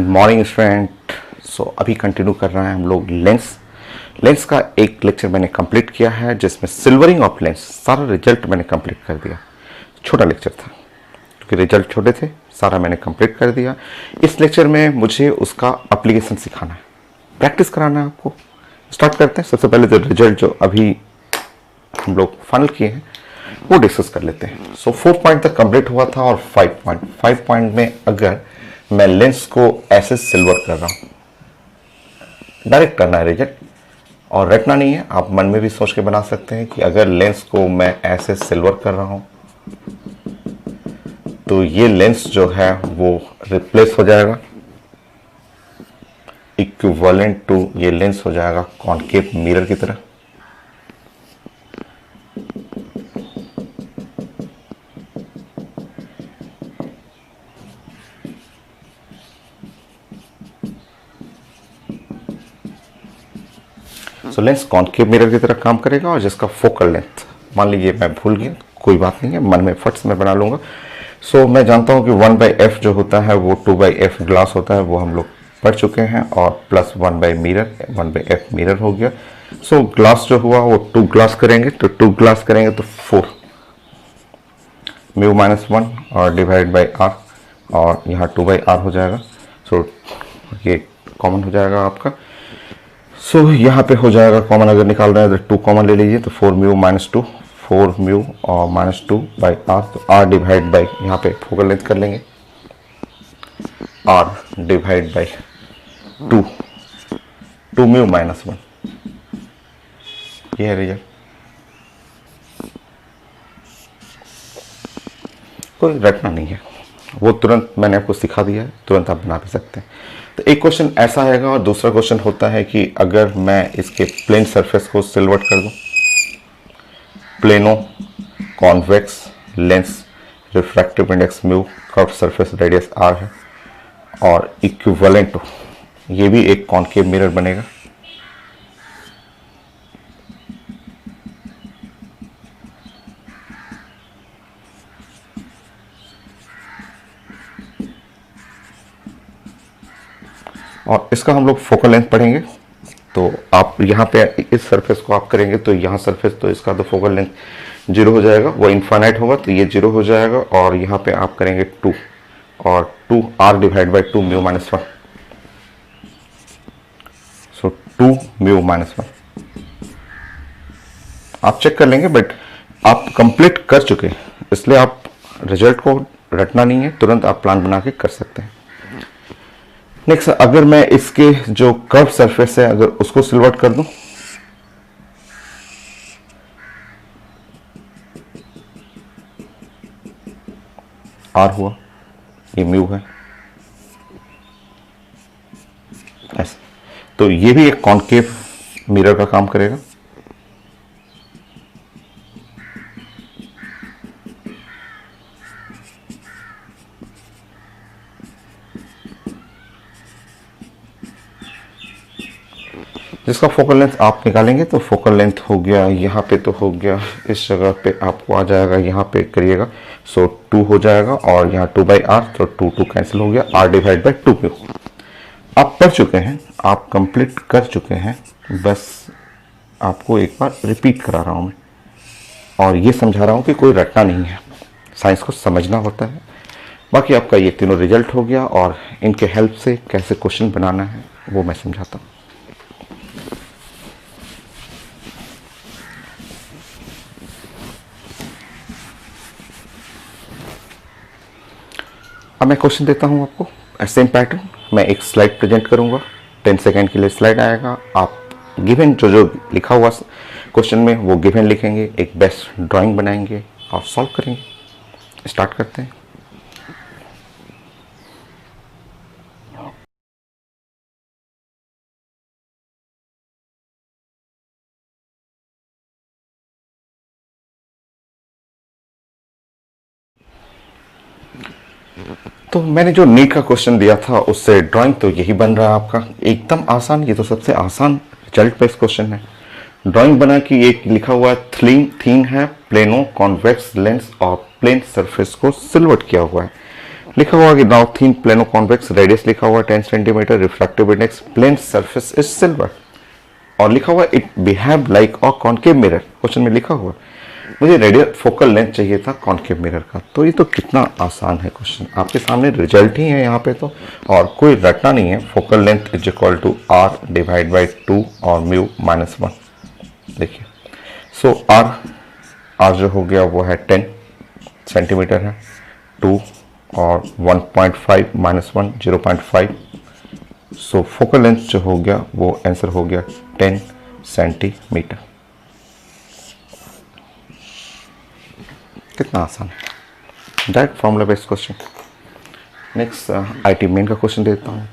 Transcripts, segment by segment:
Morning student. अभी continue कर रहे हैं हम लोग लेंस का एक लेक्चर मैंने कंप्लीट किया है जिसमें सिल्वरिंग ऑफ लेंस सारा रिजल्ट मैंने कंप्लीट कर दिया। छोटा लेक्चर था क्योंकि रिजल्ट छोटे थे, सारा मैंने कंप्लीट कर दिया। इस लेक्चर में मुझे उसका एप्लीकेशन सिखाना है, प्रैक्टिस कराना है आपको। स्टार्ट करते हैं। सबसे पहले जो रिजल्ट जो अभी हम लोग फाइनल किए हैं वो डिस्कस कर लेते हैं। 4 पॉइंट तक कंप्लीट हुआ था और 5 पॉइंट में अगर मैं लेंस को ऐसे सिल्वर कर रहा हूं, डायरेक्ट करना है रिजल्ट और रटना नहीं है। आप मन में भी सोच के बना सकते हैं कि अगर लेंस को मैं ऐसे सिल्वर कर रहा हूं तो ये लेंस जो है वो रिप्लेस हो जाएगा, इक्विवेलेंट टू ये लेंस हो जाएगा कॉनकेव मिरर की तरह। लेंस कॉनकेव मिरर की तरह काम करेगा और जिसका फोकल लेंथ, मान लीजिए मैं भूल गया, कोई बात नहीं है, मन में फट से मैं बना लूंगा। मैं जानता हूं कि 1/f जो होता है वो 2/f ग्लास होता है, वो हम लोग पढ़ चुके हैं, और प्लस 1/f मिरर हो गया। ग्लास जो हुआ वो 2 ग्लास करेंगे, तो 2 ग्लास करेंगे तो 4 μ-1 और डिवाइड बाई r, और यहाँ 2/r हो जाएगा। ये कॉमन हो जाएगा आपका। यहाँ पे हो जाएगा कॉमन, अगर निकाल रहे हैं तो 2 कॉमन ले लीजिए, तो 4μ-2 4μ और -2/r, तो r डिवाइड बाई, यहाँ पे फोकल लेंथ कर लेंगे, r डिवाइड बाई 2μ-1, ये है रिजल्ट। कोई रटना नहीं है, वो तुरंत मैंने आपको सिखा दिया है, तुरंत आप बना भी सकते हैं। तो एक क्वेश्चन ऐसा आएगा और दूसरा क्वेश्चन होता है कि अगर मैं इसके प्लेन सरफेस को सिल्वर्ट कर दूं, plano convex lens, refractive index mu, curve surface radius r है और इक्विवेलेंट टू ये भी एक कॉनकेव मिरर बनेगा। और इसका हम लोग फोकल लेंथ पढ़ेंगे। तो आप यहाँ पे इस सरफेस को आप करेंगे तो यहाँ सरफेस, तो इसका तो फोकल लेंथ 0 हो जाएगा, वो इनफाइनाइट होगा, तो ये 0 हो जाएगा। और यहाँ पे आप करेंगे 2 और 2r डिवाइड बाई 2μ-1, 2μ-1 आप चेक कर लेंगे, बट आप कंप्लीट कर चुके हैं, इसलिए आप रिजल्ट को रटना नहीं है, तुरंत आप प्लान बना के कर सकते हैं। नेक्स्ट, अगर मैं इसके जो कर्व सरफेस है अगर उसको सिल्वर्ट कर दूं, r हुआ, ये म्यू है ऐसे, तो ये भी एक कॉनकेव मिरर का काम करेगा। जिसका फोकल लेंथ आप निकालेंगे तो फोकल लेंथ हो गया, यहाँ पे तो हो गया, इस जगह पे आपको आ जाएगा, यहाँ पे करिएगा, 2 हो जाएगा और यहाँ 2/r, तो 2 कैंसिल हो गया, r डिवाइड बाई 2μ। आप पढ़ चुके हैं, आप कंप्लीट कर चुके हैं, बस आपको एक बार रिपीट करा रहा हूँ मैं, और ये समझा रहा हूँ कि कोई रटना नहीं है, साइंस को समझना होता है। बाकी आपका ये तीनों रिजल्ट हो गया और इनके हेल्प से कैसे क्वेश्चन बनाना है वो मैं समझाता हूँ। अब मैं क्वेश्चन देता हूं आपको, सेम पैटर्न। मैं एक स्लाइड प्रेजेंट करूंगा, 10 सेकेंड के लिए स्लाइड आएगा। आप गिवन जो लिखा हुआ क्वेश्चन में वो गिवन लिखेंगे, एक बेस्ट ड्राइंग बनाएंगे और सॉल्व करेंगे। स्टार्ट करते हैं। तो मैंने जो नीट का क्वेश्चन दिया था उससे ड्राइंग तो यही बन रहा है आपका, एकदम आसान। ये तो सबसे आसान रिजल्ट बेस्ड क्वेश्चन है। ड्राइंग बना कि एक लिखा हुआ थीम है, प्लेनो कॉन्वेक्स लेंस और प्लेन सरफेस को सिल्वर्ट किया हुआ है। लिखा हुआ कि now thin plano convex, radius लिखा हुआ 10 centimetre, refractive index plane surface is silver, और लिखा हुआ it behave like a concave mirror. Question में लिखा हुआ मुझे रेडियल फोकल लेंथ चाहिए था कॉनकेव मिरर का। तो ये तो कितना आसान है क्वेश्चन, आपके सामने रिजल्ट ही है यहाँ पे तो, और कोई रटना नहीं है। Focal length is equal to R divide by 2 और म्यू माइनस 1। देखिए सो आर जो हो गया वो है 10 सेंटीमीटर है, 2 और 1.5 माइनस 1 0.5। सो फोकल लेंथ जो हो गया वो आंसर हो गया 10 सेंटीमीटर। कितना आसान है, direct formula based question. Next IT main का क्वेश्चन देता हूँ।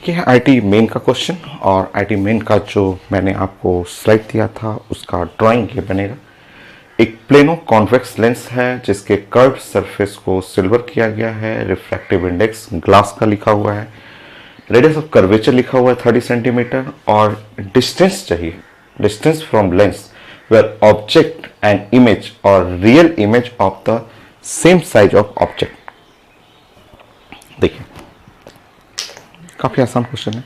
ये है आईटी मेन का क्वेश्चन, और आईटी मेन का जो मैंने आपको स्लाइड दिया था उसका ड्राइंग ये बनेगा। एक प्लेनो कॉन्वेक्स लेंस है जिसके कर्व सरफेस को सिल्वर किया गया है, रिफ्रैक्टिव इंडेक्स ग्लास का लिखा हुआ है, रेडियस ऑफ कर्वेचर लिखा हुआ है 30 सेंटीमीटर, और डिस्टेंस चाहिए, distance from lens where object and image और real image of the same size of object. देखिए काफी आसान क्वेश्चन है।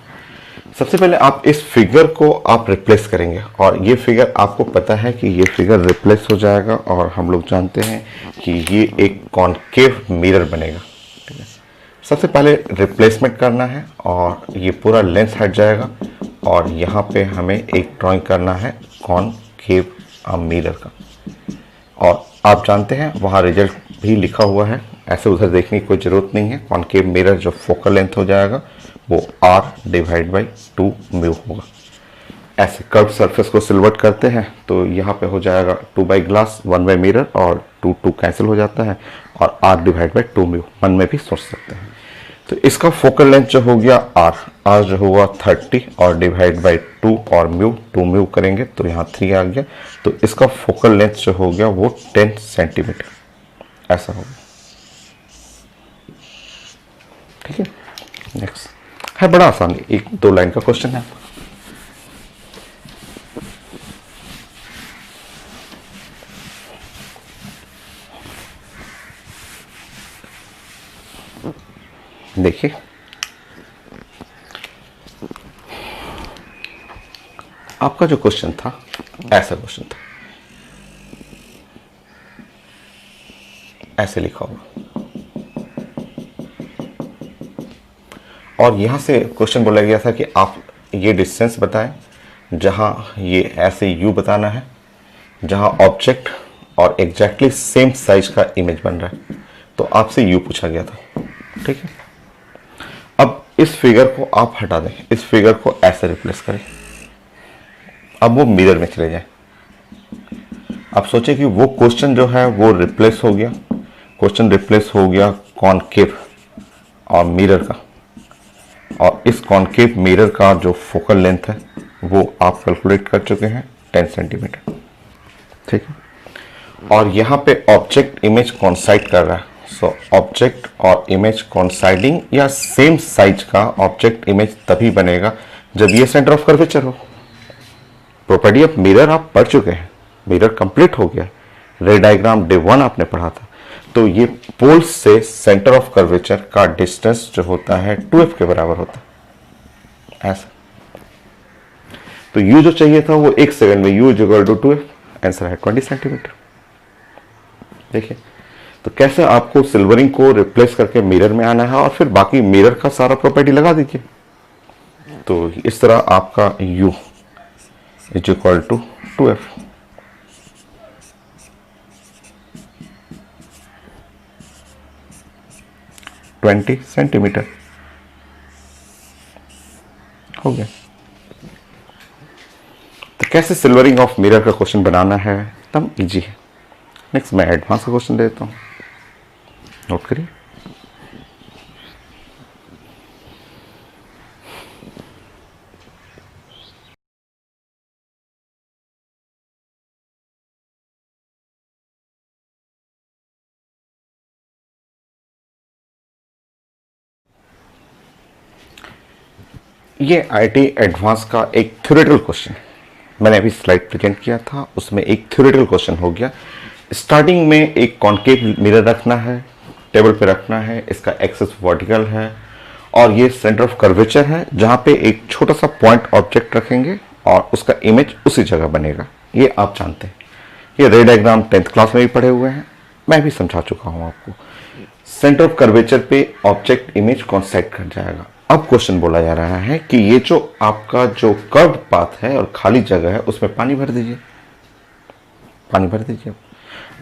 सबसे पहले आप इस फिगर को आप रिप्लेस करेंगे, और ये फिगर आपको पता है कि ये फिगर रिप्लेस हो जाएगा, और हम लोग जानते हैं कि ये एक कॉनकेव मिरर बनेगा। ठीक है, सबसे पहले रिप्लेसमेंट करना है, और ये पूरा लेंस हट जाएगा, और यहाँ पे हमें एक ड्राइंग करना है कॉनकेव मिरर का। और आप जानते हैं वहाँ रिजल्ट भी लिखा हुआ है, ऐसे उधर देखने की कोई ज़रूरत नहीं है। कॉनकेव मिरर जो फोकल लेंथ हो जाएगा वो आर डिवाइड बाई 2 म्यू होगा। ऐसे कर्व सरफेस को सिल्वर्ट करते हैं तो यहाँ पे हो जाएगा 2 बाई ग्लास 1 बाई मिरर, और 2 2 कैंसिल हो जाता है, और आर डिवाइड बाई 2 म्यू मन में भी सोच सकते हैं। तो इसका फोकल लेंथ जो हो गया आर जो होगा 30 और डिवाइड बाई 2 और म्यू 2 म्यू करेंगे तो यहाँ 3 आ गया। तो इसका फोकल लेंथ जो हो गया वो 10 सेंटीमीटर ऐसा होगा। ठीक है, नेक्स्ट है बड़ा आसान, एक 2 लाइन का क्वेश्चन है। देखिए आपका जो क्वेश्चन था ऐसा क्वेश्चन था, ऐसे लिखा होगा, और यहां से क्वेश्चन बोला गया था कि आप ये डिस्टेंस बताएं जहां ये ऐसे यू बताना है, जहां ऑब्जेक्ट और एग्जैक्टली सेम साइज का इमेज बन रहा है, तो आपसे यू पूछा गया था। ठीक है, अब इस फिगर को आप हटा दें, इस फिगर को ऐसे रिप्लेस करें, अब वो मिरर में चले जाए। आप सोचे कि वो क्वेश्चन जो है वो रिप्लेस हो गया, क्वेश्चन रिप्लेस हो गया कॉनकेव और मिरर का, और इस कॉनकेव मिरर का जो फोकल लेंथ है वो आप कैलकुलेट कर चुके हैं 10 सेंटीमीटर। ठीक है, और यहाँ पे ऑब्जेक्ट इमेज कॉन्साइड कर रहा है, सो ऑब्जेक्ट और इमेज कॉन्साइडिंग या सेम साइज का ऑब्जेक्ट इमेज तभी बनेगा जब ये सेंटर ऑफ कर्वेचर हो। प्रॉपर्टी ऑफ मिरर आप पढ़ चुके हैं, मिरर कंप्लीट हो गया, रे डायग्राम डे 1 आपने पढ़ा था। तो ये पोल्स से सेंटर ऑफ कर्वेचर का डिस्टेंस जो होता है 2f के बराबर होता है ऐसा। तो u जो चाहिए था वो 1 सेकंड में u equal to 2f, answer है 20 सेंटीमीटर। देखिए तो कैसे आपको सिल्वरिंग को रिप्लेस करके मिरर में आना है, और फिर बाकी मिरर का सारा प्रॉपर्टी लगा दीजिए। तो इस तरह आपका u is equal to 2f। Twenty centimetre हो गया। तो कैसे सिल्वरिंग ऑफ मिरर का क्वेश्चन बनाना है, एकदम इजी है। नेक्स्ट मैं एडवांस का क्वेश्चन देता हूं, नोट करिए। ये आईआईटी एडवांस का एक थ्योरेटिकल क्वेश्चन है। मैंने अभी स्लाइड प्रेजेंट किया था, उसमें एक थ्योरेटिकल क्वेश्चन हो गया। स्टार्टिंग में एक कॉन्केव मिरर रखना है, टेबल पे रखना है, इसका एक्सेस वर्टिकल है और ये सेंटर ऑफ कर्वेचर है जहां पे एक छोटा सा पॉइंट ऑब्जेक्ट रखेंगे और उसका इमेज उसी जगह बनेगा। ये आप जानते हैं, ये रे डायग्राम 10th क्लास में भी पढ़े हुए हैं, मैं भी समझा चुका हूं आपको। सेंटर ऑफ कर्वेचर पे ऑब्जेक्ट इमेज कौन सेट कर जाएगा। अब क्वेश्चन बोला जा रहा है कि ये जो आपका जो कर्व पाथ है और खाली जगह है उसमें पानी भर दीजिए, पानी भर दीजिए।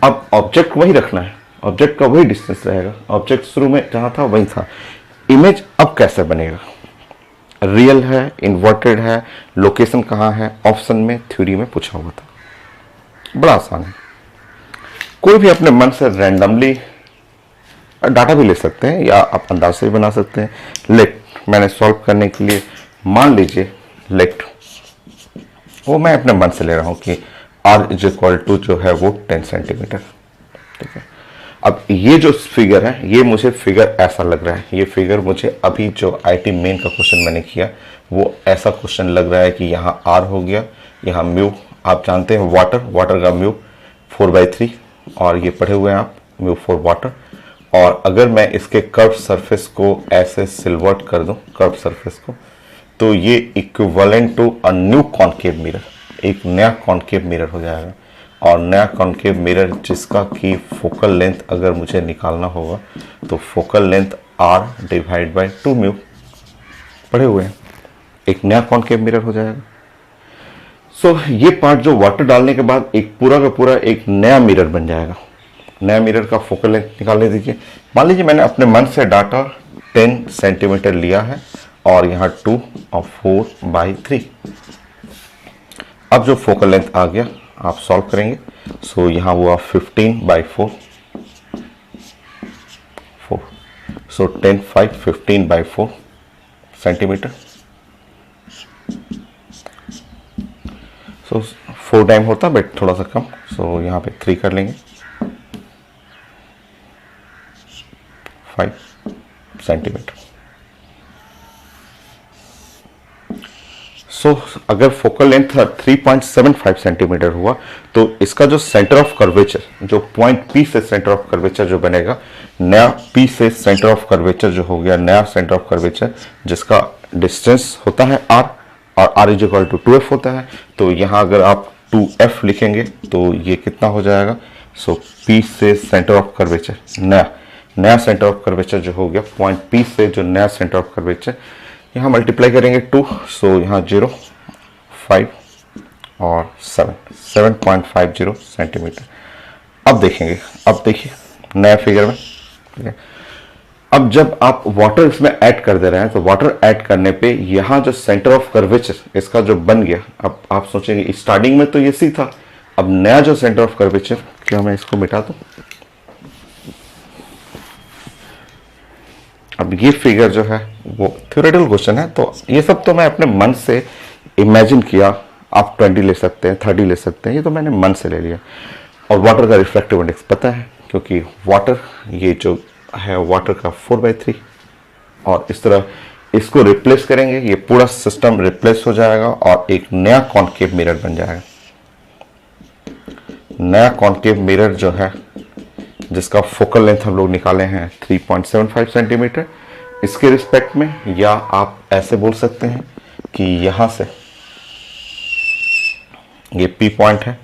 अब ऑब्जेक्ट वही रखना है, ऑब्जेक्ट का वही डिस्टेंस रहेगा, ऑब्जेक्ट शुरू में जहां था वही था। इमेज अब कैसे बनेगा, रियल है, इन्वर्टेड है, लोकेशन कहां है, ऑप्शन में थ्योरी में पूछा हुआ था। बड़ा आसान है, कोई भी अपने मन से रैंडमली डाटा भी ले सकते हैं या आप अंदाज से भी बना सकते हैं। लेट मैंने सॉल्व करने के लिए मान लीजिए लेट वो मैं अपने मन से ले रहा हूं कि r इज इक्वल टू जो है वो 10 सेंटीमीटर, ठीक है। अब ये जो फिगर है ये मुझे फिगर ऐसा लग रहा है, ये फिगर मुझे अभी जो आईआईटी मेन का क्वेश्चन मैंने किया वो ऐसा क्वेश्चन लग रहा है कि यहाँ r हो गया, यहाँ म्यू आप जानते हैं वाटर का म्यू 4/3 और ये पढ़े हुए हैं आप म्यू फॉर वाटर। और अगर मैं इसके कर्व सरफेस को ऐसे सिल्वर्ट कर दूं कर्व सरफेस को, तो ये equivalent to a new concave mirror, एक नया कॉन्केव मिरर हो जाएगा। और नया कॉन्केव मिरर जिसका की फोकल लेंथ अगर मुझे निकालना होगा तो focal length r divide by 2 mu पढ़े हुए हैं, एक नया कॉन्केव मिरर हो जाएगा। सो ये पार्ट जो वाटर डालने के बाद एक पूरा का पूरा एक नया मिरर बन जाएगा। नया मिरर का फोकल लेंथ निकालने दीजिए। मान लीजिए मैंने अपने मन से डाटा 10 सेंटीमीटर लिया है और यहाँ 2 और 4/3। अब जो फोकल लेंथ आ गया आप सॉल्व करेंगे, सो यहाँ हुआ 15/4 सो 10 5 15/4 सेंटीमीटर। सो 4 टाइम होता बट थोड़ा सा कम, सो यहाँ पे 3 कर लेंगे, 5 सेंटीमीटर। सो अगर फोकल लेंथ 3.75 सेंटीमीटर हुआ तो इसका जो सेंटर ऑफ कर्वेचर, जो पॉइंट P से सेंटर ऑफ कर्वेचर जो बनेगा, नया P से सेंटर ऑफ कर्वेचर जो हो गया, नया सेंटर ऑफ कर्वेचर जिसका डिस्टेंस होता है r और r is equal to 2f होता है, तो यहाँ अगर आप 2f लिखेंगे तो ये कितना हो जाएगा। सो P से सेंटर ऑफ कर्वेचर, नया सेंटर ऑफ कर्वेचर जो हो गया, पॉइंट P से जो नया सेंटर ऑफ कर्वेचर, यहाँ मल्टीप्लाई करेंगे 2, सो यहाँ 0 5 और 7.50 सेंटीमीटर। अब देखेंगे, अब देखिए नया फिगर में, ठीक है। अब जब आप वाटर इसमें ऐड कर दे रहे हैं तो वाटर ऐड करने पे यहाँ जो सेंटर ऑफ कर्वेचर इसका जो बन गया, अब आप सोचेंगे स्टार्टिंग में तो ये सी था, अब नया जो सेंटर ऑफ कर्वेचर, क्या मैं इसको मिटा दूं। अब ये फिगर जो है वो थ्योरेटिकल क्वेश्चन है, तो ये सब तो मैं अपने मन से इमेजिन किया। आप 20 ले सकते हैं, 30 ले सकते हैं, ये तो मैंने मन से ले लिया। और वाटर का रिफ्रैक्टिव इंडेक्स पता है, क्योंकि वाटर ये जो है वाटर का 4/3, और इस तरह इसको रिप्लेस करेंगे, ये पूरा सिस्टम रिप्लेस हो जाएगा और एक नया कॉन्केव मिरर बन जाएगा। नया कॉन्केव मिरर जो है जिसका फोकल लेंथ हम लोग निकाले हैं 3.75 सेंटीमीटर, इसके रिस्पेक्ट में, या आप ऐसे बोल सकते हैं कि यहां से ये P पॉइंट है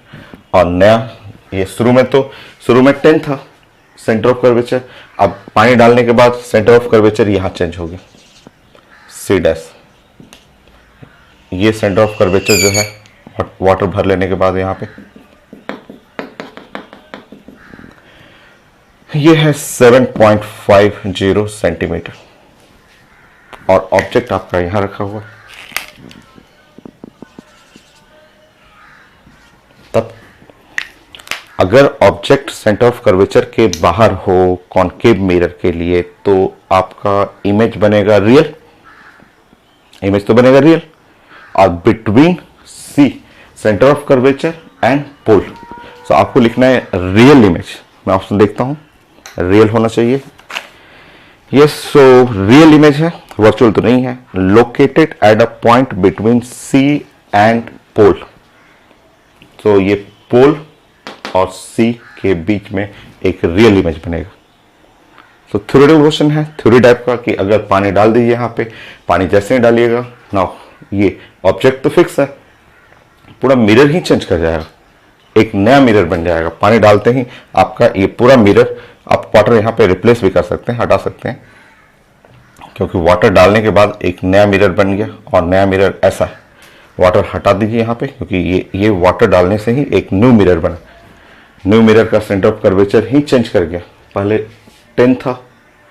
और नया ये शुरू में 10 था सेंटर ऑफ कर्वेचर, अब पानी डालने के बाद सेंटर ऑफ कर्वेचर यहां चेंज हो गया C', ये सेंटर ऑफ कर्वेचर जो है वाटर भर लेने के बाद यहाँ पे ये है 7.50 सेंटीमीटर और ऑब्जेक्ट आपका यहां रखा हुआ है। तब अगर ऑब्जेक्ट सेंटर ऑफ कर्वेचर के बाहर हो कॉन्केव मिरर के लिए, तो आपका इमेज बनेगा रियल, इमेज तो बनेगा रियल, और between C centre of curvature and pole, so आपको लिखना है रियल इमेज। मैं ऑप्शन देखता हूं, रियल होना चाहिए। यस, सो रियल इमेज है, वर्चुअल तो नहीं है। Located at a point between C and pole. तो ये पोल और सी के बीच में एक रियल इमेज बनेगा। तो थ्योरेटिकल क्वेश्चन है, थ्योरी टाइप का, कि अगर पानी डाल दीजिए यहाँ पे, पानी जैसे ही डालिएगा ना, ये ऑब्जेक्ट तो फिक्स है, पूरा मिरर ही चेंज कर जाएगा, एक नया मिरर बन जाएगा। पानी डालते ही आपका ये पूरा मिरर, आप वाटर यहाँ पे रिप्लेस भी कर सकते हैं, हटा सकते हैं, क्योंकि वाटर डालने के बाद एक नया मिरर बन गया। और नया मिरर ऐसा है, वाटर हटा दीजिए यहाँ पे, क्योंकि ये वाटर डालने से ही एक न्यू मिरर बना। न्यू मिरर का centre of curvature he change कर गया, पहले 10 था,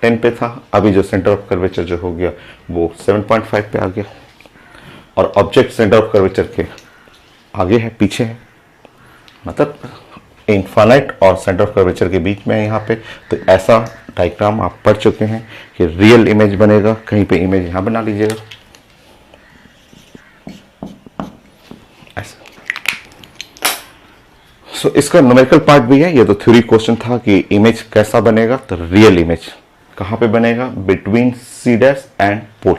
10 पे था, अभी जो सेंटर ऑफ कर्वेचर जो हो गया वो 7.5 पे आ गया। और ऑब्जेक्ट सेंटर ऑफ कर्वेचर के आगे है, पीछे है, मतलब इनफाइनाइट और सेंटर ऑफ कर्वेचर के बीच में है यहाँ पे। तो ऐसा डायग्राम आप पढ़ चुके हैं कि रियल इमेज बनेगा। कहीं पे इमेज यहाँ बना लीजिएगा ऐसा। सो इसका न्यूमेरिकल पार्ट भी है। ये तो थ्योरी क्वेश्चन था कि इमेज कैसा बनेगा, तो रियल इमेज कहां पे बनेगा, between C dash and pole.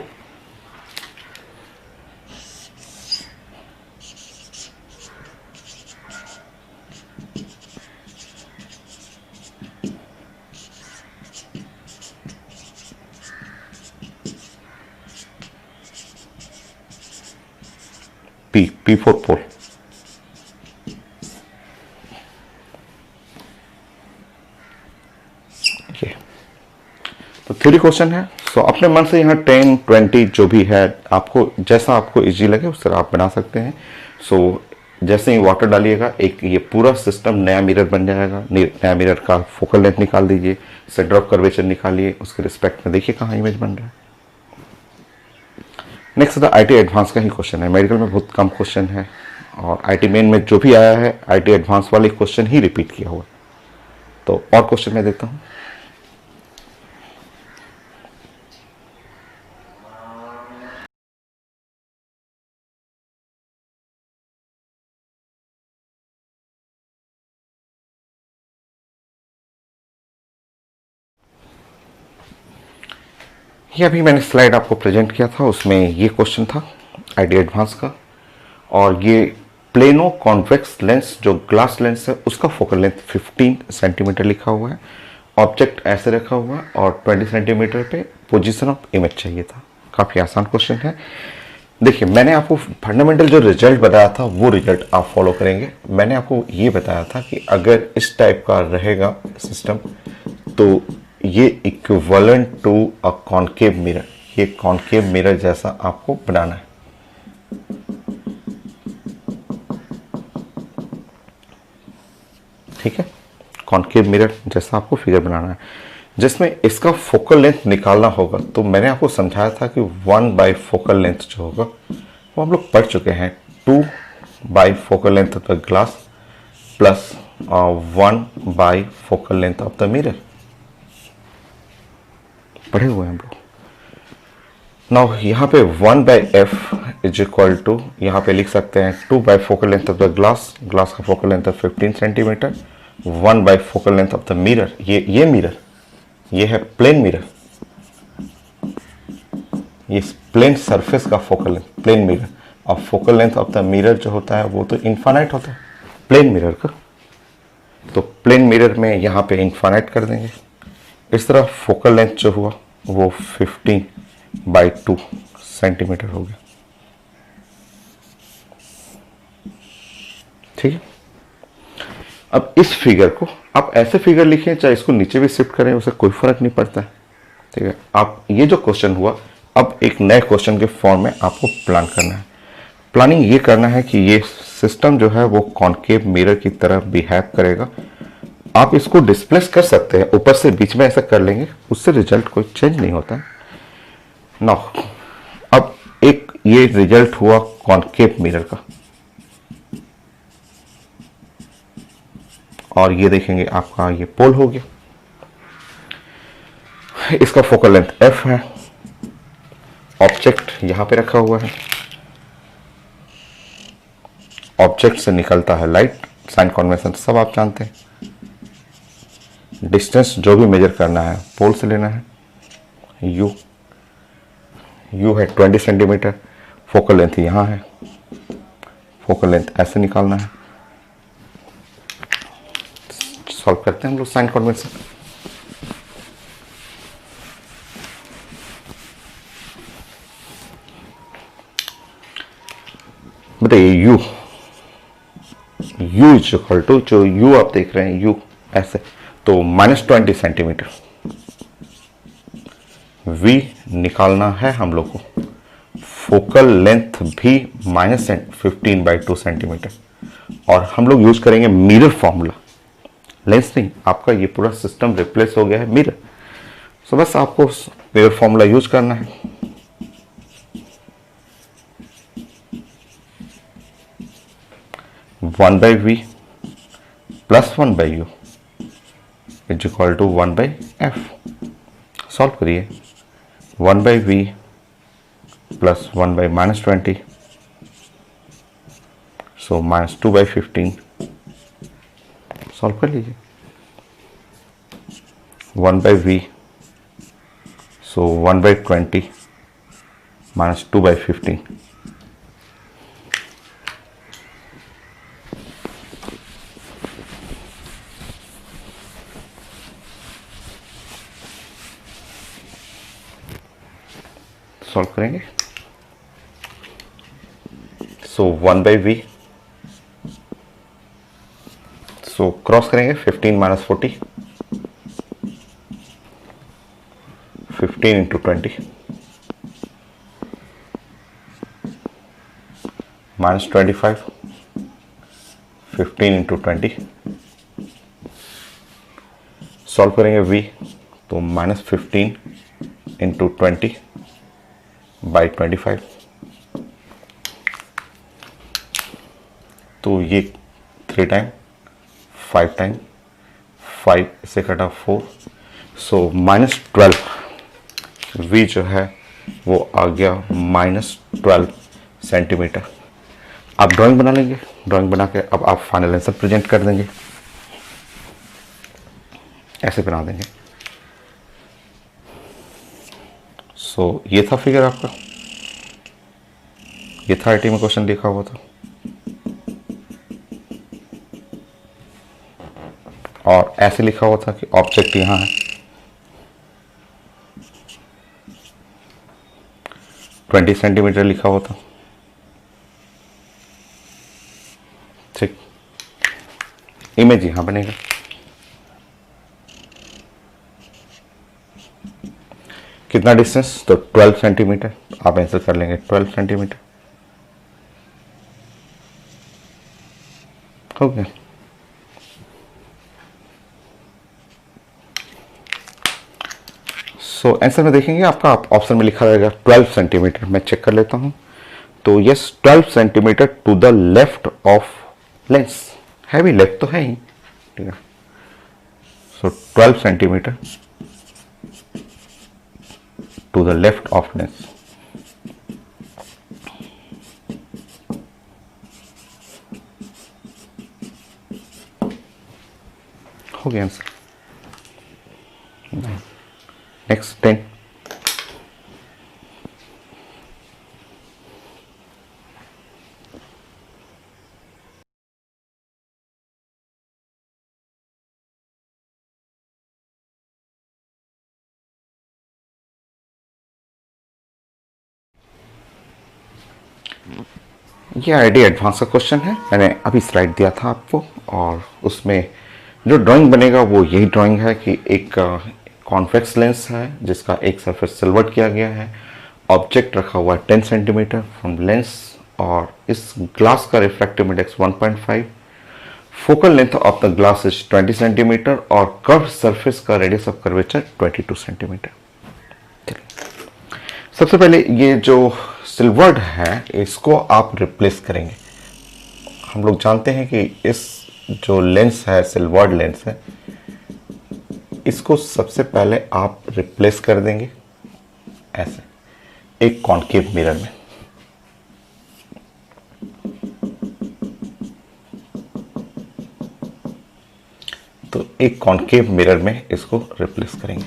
P for pole. तो थ्योरी क्वेश्चन है। सो अपने मन से यहाँ 10, 20 जो भी है, आपको जैसा आपको इजी लगे उस तरह आप बना सकते हैं। सो जैसे ही वाटर डालिएगा, एक ये पूरा सिस्टम नया मिरर बन जाएगा। नया मिरर का फोकल लेंथ निकाल दीजिए, सेंटर ऑफ कर्वेचर निकालिए, उसके रिस्पेक्ट में देखिए कहाँ इमेज बन रहा है। नेक्स्ट था आईटी एडवांस का ही क्वेश्चन है। मेडिकल में बहुत कम क्वेश्चन है, और आईटी मेन में जो भी आया है आईटी एडवांस वाले क्वेश्चन ही रिपीट किया हुआ। तो और क्वेश्चन मैं देखता हूँ। ये अभी मैंने स्लाइड आपको प्रेजेंट किया था, उसमें ये क्वेश्चन था आईटी एडवांस का। और ये प्लेनो कॉन्वेक्स लेंस जो ग्लास लेंस है उसका फोकल लेंथ 15 सेंटीमीटर लिखा हुआ है। ऑब्जेक्ट ऐसे रखा हुआ है और 20 सेंटीमीटर पे पोजीशन ऑफ इमेज चाहिए था। काफ़ी आसान क्वेश्चन है। देखिए, मैंने आपको फंडामेंटल जो रिजल्ट बताया था वो रिजल्ट आप फॉलो करेंगे। मैंने आपको ये बताया था कि अगर इस टाइप का रहेगा सिस्टम तो ये equivalent to a concave mirror, ये कॉनकेव मिरर जैसा आपको बनाना है। ठीक है, कॉनकेव मिरर जैसा आपको फिगर बनाना है, जिसमें इसका फोकल लेंथ निकालना होगा। तो मैंने आपको समझाया था कि 1 बाई फोकल लेंथ जो होगा वो हम लोग पढ़ चुके हैं, 2 by focal length of the glass plus 1 by focal length of the mirror, पढ़े हुए हैं हम लोग। नाउ यहाँ पे 1 by F is equal to, यहाँ पे लिख सकते हैं 2 by focal length of the glass, glass का फोकल लेंथ है 15 centimetre, 1 by focal length of the mirror, ये मिरर, ये है प्लेन मिरर, ये प्लेन सरफेस का फोकल लेंथ, प्लेन मिरर। और focal length of the mirror जो होता है वो तो इनफाइनाइट होता है प्लेन मिरर का। तो प्लेन मिरर में यहाँ पे इनफाइनाइट कर देंगे। इस तरह फोकल लेंथ जो हुआ वो 15 बाई 2 सेंटीमीटर हो गया। ठीक है, अब इस फिगर को आप ऐसे फिगर लिखें, चाहे इसको नीचे भी शिफ्ट करें, उसे कोई फर्क नहीं पड़ता है। ठीक है, आप ये जो क्वेश्चन हुआ अब एक नए क्वेश्चन के फॉर्म में आपको प्लान करना है। प्लानिंग ये करना है कि ये सिस्टम जो है वो कॉनकेव मिरर की तरह बिहेव करेगा। आप इसको डिस्प्लेस कर सकते हैं, ऊपर से बीच में ऐसा कर लेंगे, उससे रिजल्ट कोई चेंज नहीं होता है ना। अब एक ये रिजल्ट हुआ कॉनकेव मिरर का, और ये देखेंगे आपका ये पोल हो गया। इसका फोकल लेंथ एफ है, ऑब्जेक्ट यहां पे रखा हुआ है, ऑब्जेक्ट से निकलता है लाइट, साइन कन्वेंशन सब आप जानते हैं। डिस्टेंस जो भी मेजर करना है पोल से लेना है। यू, यू है 20 सेंटीमीटर, फोकल लेंथ यहाँ है, फोकल लेंथ ऐसे निकालना है। सॉल्व करते हैं हम लोग साइन कन्वेंशन। बताइए u, u is equal to, जो यू आप देख रहे हैं यू ऐसे, तो -20 सेंटीमीटर। वी निकालना है हम लोग को, फोकल लेंथ भी -15/2 सेंटीमीटर, और हम लोग यूज करेंगे मिरर फॉर्मूला। लेंस नहीं, आपका ये पूरा सिस्टम रिप्लेस हो गया है मिरर, सो बस आपको मिरर फॉर्मूला यूज करना है। One by v plus 1/u is equal to 1/f। Solve करिए, 1/v प्लस 1/-20, सो -2/15। सॉल्व कर लीजिए, 1/v, सो 1/20 -2/15। सॉल्व करेंगे, सो 1/v, सो क्रॉस करेंगे 15 - 40, 15 × 20 -25, 15 × 20। सॉल्व करेंगे v, तो -15 × 20/25, तो ये 3 टाइम 5 टाइम 5 से कटा 4, सो -12। v जो है वो आ गया -12 सेंटीमीटर। आप ड्राइंग बना लेंगे, ड्राइंग बना के अब आप फाइनल आंसर प्रेजेंट कर देंगे, ऐसे बना देंगे। सो ये था फिगर आपका, ये था आईटी में क्वेश्चन लिखा हुआ था, और ऐसे लिखा हुआ था कि ऑब्जेक्ट यहाँ है, 20 सेंटीमीटर लिखा हुआ था। ठीक, इमेज यहाँ बनेगा, कितना डिस्टेंस, तो 12 सेंटीमीटर। आप आंसर कर लेंगे 12 सेंटीमीटर, हो गया। सो आंसर में देखेंगे आपका ऑप्शन में लिखा रहेगा 12 सेंटीमीटर। मैं चेक कर लेता हूं, तो yes 12 centimetre to the left of lens, है भी लेफ्ट तो है ही, ठीक है। So 12 centimetre to the left of lens. हो गया आंसर। नेक्स्ट 10, ये आईडी एडवांस का क्वेश्चन है, मैंने अभी स्लाइड दिया था आपको, और उसमें जो ड्राइंग बनेगा वो यही ड्राइंग है कि एक कॉन्वेक्स लेंस है जिसका एक सरफेस सिल्वर्ड किया गया है, ऑब्जेक्ट रखा हुआ है 10 सेंटीमीटर फ्रॉम लेंस, और इस ग्लास का refractive index 1.5, focal length of the glass is 20 centimetre, और कर्व सरफेस का रेडियस ऑफ कर्वेचर 22 सेंटीमीटर। सबसे पहले ये जो सिल्वर्ड है इसको आप रिप्लेस करेंगे। हम लोग जानते हैं कि इस जो लेंस है सिल्वर्ड लेंस है, इसको सबसे पहले आप रिप्लेस कर देंगे ऐसे एक कॉनकेव मिरर में। तो एक कॉनकेव मिरर में इसको रिप्लेस करेंगे।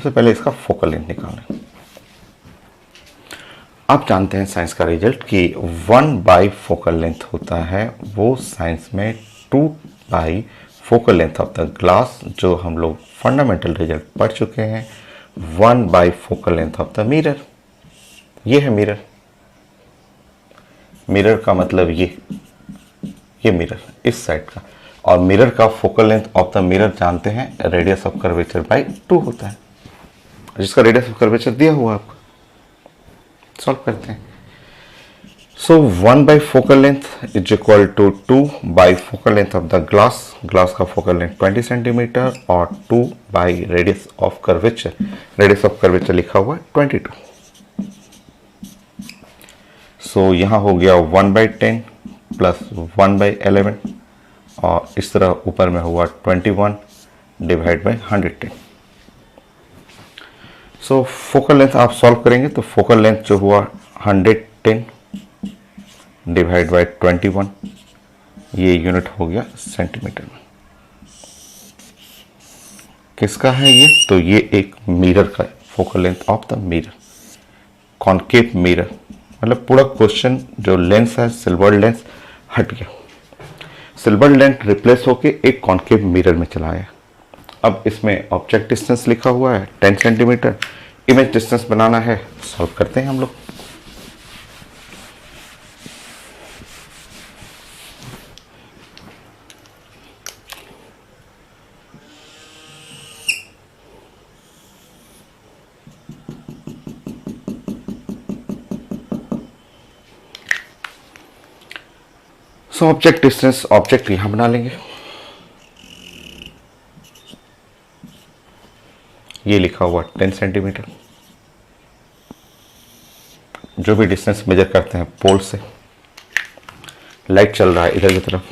सबसे पहले इसका फोकल लेंथ निकालें। आप जानते हैं साइंस का रिजल्ट कि 1/, फोकल लेंथ होता है वो साइंस में 2/, focal length of the glass, जो हम लोग फंडामेंटल रिजल्ट पढ़ चुके हैं, 1/, focal length of the mirror. ये है मिरर। मिरर का मतलब ये मिरर इस साइड का, और मिरर का focal length of the mirror जानते हैं रेडियस ऑफ कर्वेचर बाई 2 होता है, जिसका रेडियस ऑफ कर्वेचर दिया हुआ आपको। सॉल्व करते हैं। So 1/, focal length is equal to 2/, focal length of the glass. Glass का फोकल लेंथ 20 सेंटीमीटर और 2/, radius of curvature. Radius of curvature लिखा हुआ है 22। सो यहां हो गया 1/10 प्लस 1/11, और इस तरह ऊपर में हुआ 21 divide by 110। So focal length आप सॉल्व करेंगे तो फोकल लेंथ जो हुआ 110 डिवाइड बाई 21, ये यूनिट हो गया सेंटीमीटर में। किसका है ये? तो ये एक मिरर का focal length of the mirror, concave mirror. मतलब पूरा क्वेश्चन जो लेंस है सिल्वर लेंस हट गया, सिल्वर लेंस रिप्लेस होके एक कॉनकेव मिरर में चला आया। अब इसमें ऑब्जेक्ट डिस्टेंस लिखा हुआ है 10 सेंटीमीटर, इमेज डिस्टेंस बनाना है, सॉल्व करते हैं हम लोग। सो ऑब्जेक्ट डिस्टेंस, ऑब्जेक्ट यहां बना लेंगे। ये लिखा हुआ 10 सेंटीमीटर। जो भी डिस्टेंस मेजर करते हैं पोल से, लाइट चल रहा है इधर की तरफ,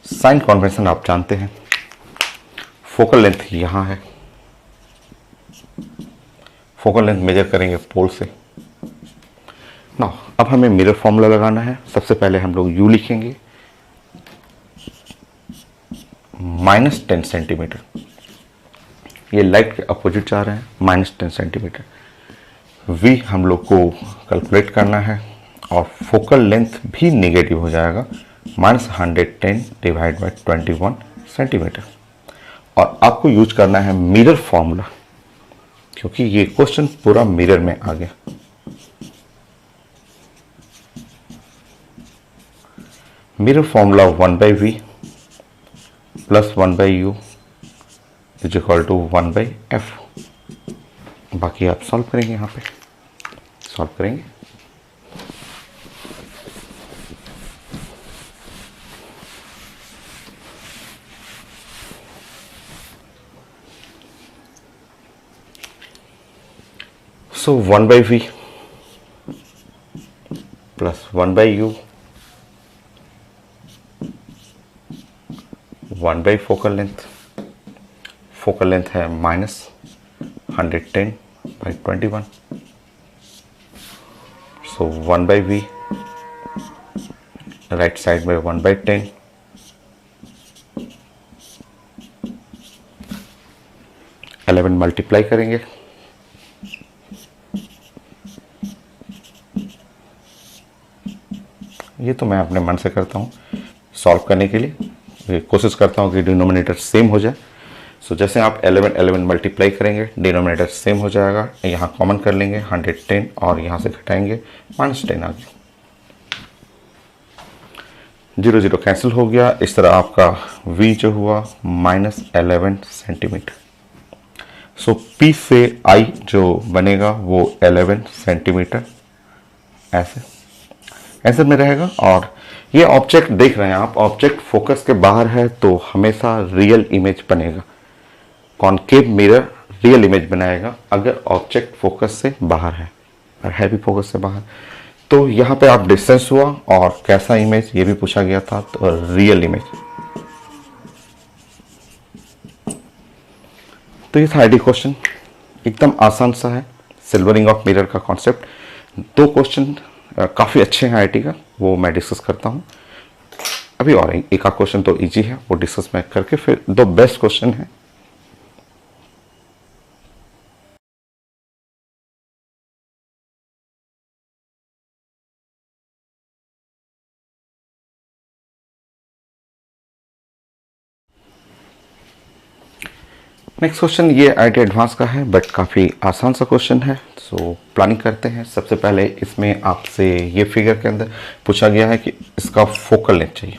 साइन कन्वेंशन आप जानते हैं। फोकल लेंथ यहां है, फोकल लेंथ मेजर करेंगे पोल से ना। अब हमें मिरर फॉर्मूला लगाना है। सबसे पहले हम लोग यू लिखेंगे -10 सेंटीमीटर, ये लाइट के अपोजिट जा रहे हैं, -10 सेंटीमीटर। वी हम लोग को कैलकुलेट करना है, और फोकल लेंथ भी नेगेटिव हो जाएगा, -110 डिवाइड बाई 21 सेंटीमीटर। और आपको यूज करना है मिरर फॉर्मूला, क्योंकि ये क्वेश्चन पूरा मिरर में आ गया। Mirror formula 1/v plus 1/u is equal to 1/f। बाकी आप सॉल्व करेंगे, यहाँ पे सॉल्व करेंगे। So 1/v plus 1/u 1/, focal length. Focal length है -110 by 21। So 1/v, right side में 1/10, मल्टीप्लाई करेंगे। ये तो मैं अपने मन से करता हूँ, सॉल्व करने के लिए कोशिश करता हूँ कि डिनोमिनेटर सेम हो जाए। सो जैसे आप 11 मल्टीप्लाई करेंगे, डिनोमिनेटर सेम हो जाएगा। यहाँ कॉमन कर लेंगे 110, और यहाँ से घटाएंगे -10 आ गया, 0 0 कैंसिल हो गया। इस तरह आपका v जो हुआ -11 सेंटीमीटर। सो P से I जो बनेगा वो 11 सेंटीमीटर ऐसे में रहेगा। और ये ऑब्जेक्ट देख रहे हैं आप, ऑब्जेक्ट फोकस के बाहर है तो हमेशा रियल इमेज बनेगा। कॉनकेव मिरर रियल इमेज बनाएगा अगर ऑब्जेक्ट फोकस से बाहर है, और है भी फोकस से बाहर। तो यहाँ पे आप डिस्टेंस हुआ और कैसा इमेज ये भी पूछा गया था, तो रियल इमेज। तो ये था आईडी क्वेश्चन, एकदम आसान सा है, सिल्वरिंग ऑफ मिरर का कॉन्सेप्ट। 2 क्वेश्चन काफ़ी अच्छे हैं आईटी का, वो मैं डिस्कस करता हूँ। अभी और एक आध क्वेश्चन तो इजी है, वो डिस्कस मैं करके फिर दो बेस्ट क्वेश्चन है। नेक्स्ट क्वेश्चन ये आईटी एडवांस का है बट काफ़ी आसान सा क्वेश्चन है। सो प्लानिंग करते हैं। सबसे पहले इसमें आपसे ये फिगर के अंदर पूछा गया है कि इसका फोकल लेंथ चाहिए।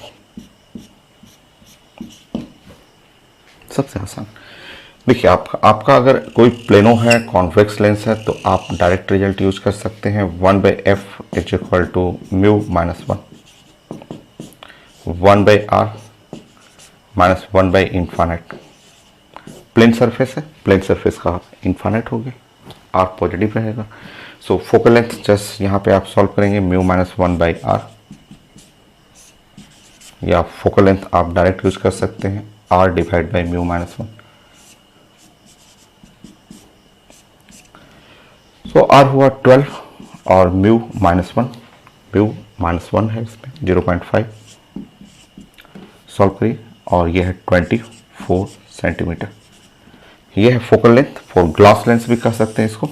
सबसे आसान देखिए, आपका अगर कोई प्लेनो है, कॉन्वेक्स लेंस है, तो आप डायरेक्ट रिजल्ट यूज कर सकते हैं। 1/f is equal to mu minus 1/r minus 1/इन्फानेट। प्लेन सरफेस है, प्लेन सरफेस का इन्फानेट हो गया, आर पॉजिटिव रहेगा। सो फोकल लेंथ जस्ट यहाँ पे आप सॉल्व करेंगे, म्यू माइनस 1/r, या फोकल लेंथ आप डायरेक्ट यूज कर सकते हैं, r divide by mu minus 1। तो r हुआ 12 और म्यू माइनस 1 है इसमें 0.5, सॉल्व करिए और ये है 24 सेंटीमीटर। ये है focal length for glass lens भी कह सकते हैं इसको।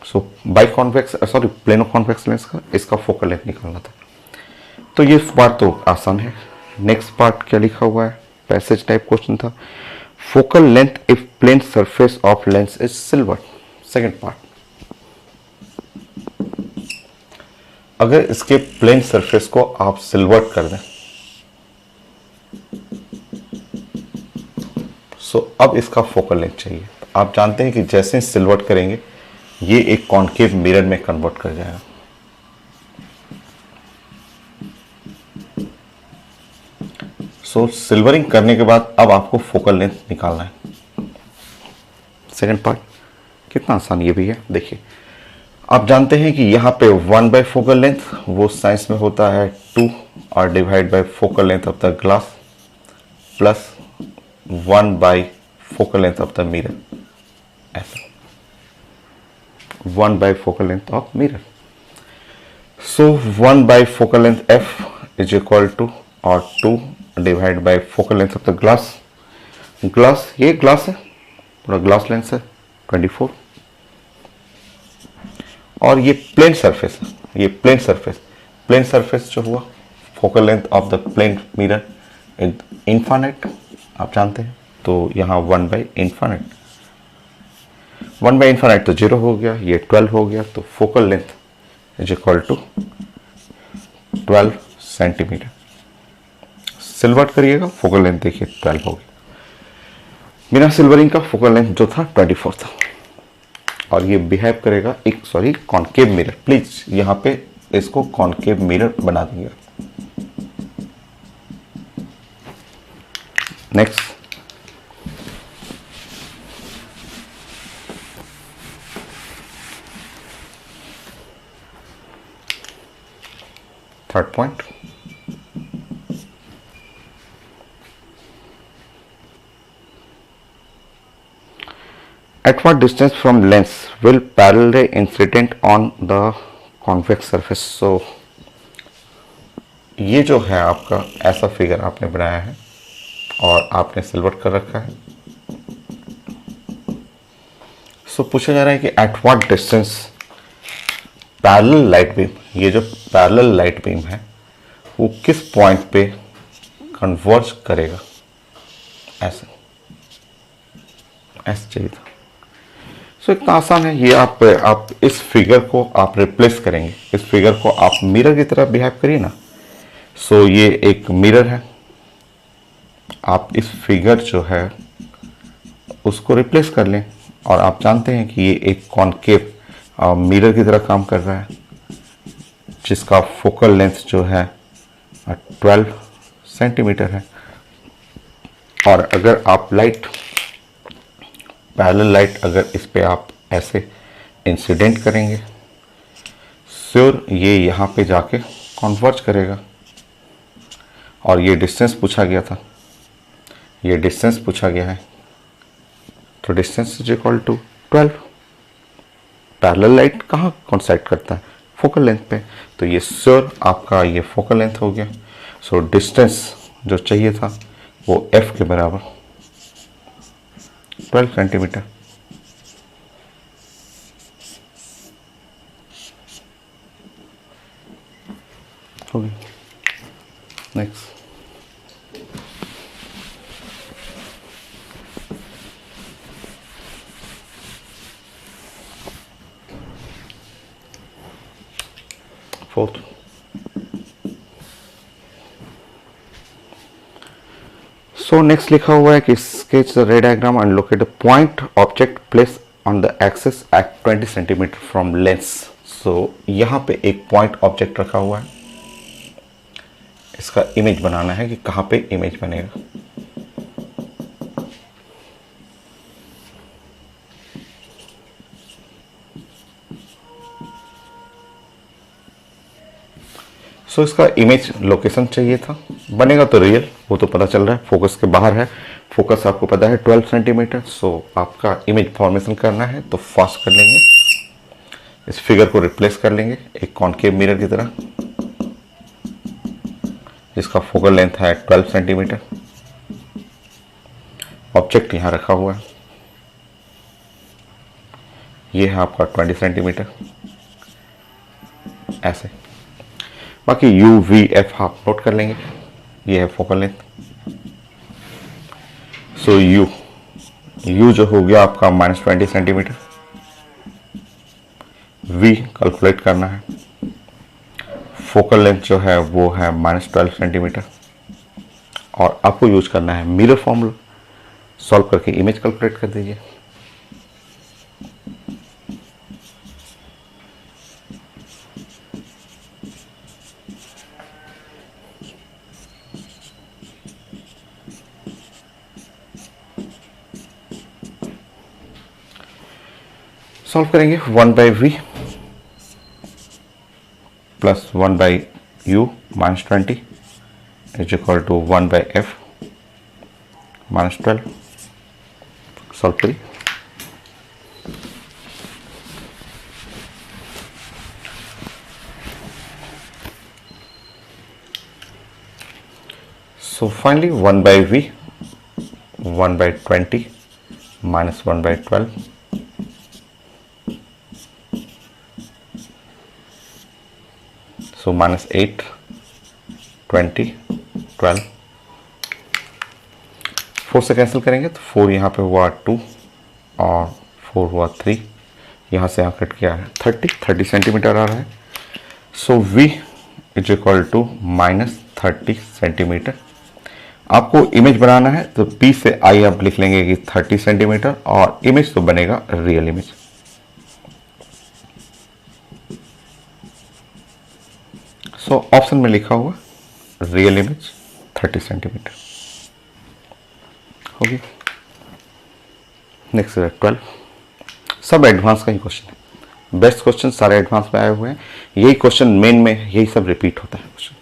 So biconvex sorry plano convex lens का इसका फोकल लेंथ निकालना था। तो ये पार्ट तो आसान है। नेक्स्ट पार्ट क्या लिखा हुआ है, पैसेज टाइप क्वेश्चन था। Focal length if plane surface of lens is silver. Second part, अगर इसके प्लेन सरफेस को आप सिल्वर कर दें, सो अब इसका फोकल लेंथ चाहिए। आप जानते हैं कि जैसे ही सिल्वर्ट करेंगे ये एक कॉन्केव मिरर में कन्वर्ट कर जाएगा। सो सिल्वरिंग करने के बाद अब आपको फोकल लेंथ निकालना है। सेकंड पार्ट कितना आसान ये भी है। देखिए, आप जानते हैं कि यहाँ पे 1 फोकल लेंथ, वो साइंस में होता है 2 और divide by focal length of the glass plus 1 focal length of the mirror. ऐसा 1 focal length of mirror. So 1 focal length f is equal to और 2 divide by focal length of the glass. Glass, ये glass है, पूरा glass lens है 24, और ये plane surface है, ये प्लेन सरफेस जो हुआ, focal length of the plane mirror infinite आप जानते हैं, तो यहाँ 1/इन्फानेट। 1/इन्फानेट तो 0 हो गया, ये 12 हो गया, तो focal length is equal to 12 centimetre. Silver करिएगा, फोकल लेंथ देखिए 12 हो गया। बिना सिल्वरिंग का फोकल लेंथ जो था 24 था। और ये बिहेव करेगा एक कॉन्केव मिरर। प्लीज यहाँ पे इसको कॉन्केव मिरर बना दीजिएगा। Next, third point, at what distance from lens will parallel ray incident on the convex surface। so ये जो है आपका ऐसा फिगर आपने बनाया है और आपने सिल्वर कर रखा है। सो पूछा जा रहा है कि at what distance parallel light beam, ये जो पैरेलल लाइट बीम है वो किस पॉइंट पे कन्वर्ज करेगा। ऐसे चाहिए था। सो इतना आसान है ये। आप इस फिगर को आप रिप्लेस करेंगे, इस फिगर को आप मिरर की तरह बिहेव करिए ना। सो ये एक मिरर है, आप इस फिगर जो है उसको रिप्लेस कर लें, और आप जानते हैं कि ये एक कॉन्केव मिरर की तरह काम कर रहा है, जिसका फोकल लेंथ जो है 12 सेंटीमीटर है। और अगर आप लाइट, पैरेलल लाइट अगर इस पे आप ऐसे इंसिडेंट करेंगे, श्योर ये यहाँ पे जाके कन्वर्ज करेगा। और ये डिस्टेंस पूछा गया था, ये डिस्टेंस पूछा गया है, तो distance is equal to 12। Parallel light कहाँ कॉन्सैक्ट करता है, फोकल लेंथ पे, तो ये श्योर आपका ये फोकल लेंथ हो गया। सो डिस्टेंस जो चाहिए था वो f के बराबर 12 सेंटीमीटर। हो गया। नेक्स्ट, फोर्थ, सो नेक्स्ट लिखा हुआ है कि sketch the ray diagram and locate the point object place on the axis at 20 centimetre from lens. So यहाँ पे एक पॉइंट ऑब्जेक्ट रखा हुआ है, इसका इमेज बनाना है कि कहाँ पे इमेज बनेगा। सो इसका इमेज लोकेशन चाहिए था, बनेगा तो रियल, वो तो पता चल रहा है, फोकस के बाहर है। फोकस आपको पता है 12 सेंटीमीटर। सो आपका इमेज फॉर्मेशन करना है तो फास्ट कर लेंगे, इस फिगर को रिप्लेस कर लेंगे एक कॉनकेव मिरर की तरह, जिसका फोकल लेंथ है 12 सेंटीमीटर। ऑब्जेक्ट यहाँ रखा हुआ है, ये है आपका 20 सेंटीमीटर ऐसे। बाकी यू वी एफ आप नोट कर लेंगे, ये है फोकल लेंथ। सो यू जो हो गया आपका -20 सेंटीमीटर। वी कैलकुलेट करना है, फोकल लेंथ जो है वो है -12 सेंटीमीटर। और आपको यूज करना है मिरर फॉर्मूला, सॉल्व करके इमेज कैलकुलेट कर दीजिए। सॉल्व करेंगे 1/v plus 1/u -20 is equal to 1/f -12। Solve करिए। So finally 1/v 1/20 minus 1/12 so -8 20 12 4 से कैंसिल करेंगे तो 4 यहाँ पे हुआ 2 और 4 हुआ 3, यहाँ से यहाँ कट किया है 30 सेंटीमीटर आ रहा है। So v is equal to -30 centimetre. आपको इमेज बनाना है तो P से I आप लिख लेंगे कि 30 सेंटीमीटर और इमेज तो बनेगा रियल इमेज। सो ऑप्शन में लिखा हुआ रियल इमेज 30 सेंटीमीटर हो गया। नेक्स्ट है 12, सब एडवांस का ही क्वेश्चन है, बेस्ट क्वेश्चन सारे एडवांस में आए हुए हैं। यही क्वेश्चन मेन में यही सब रिपीट होता है क्वेश्चन।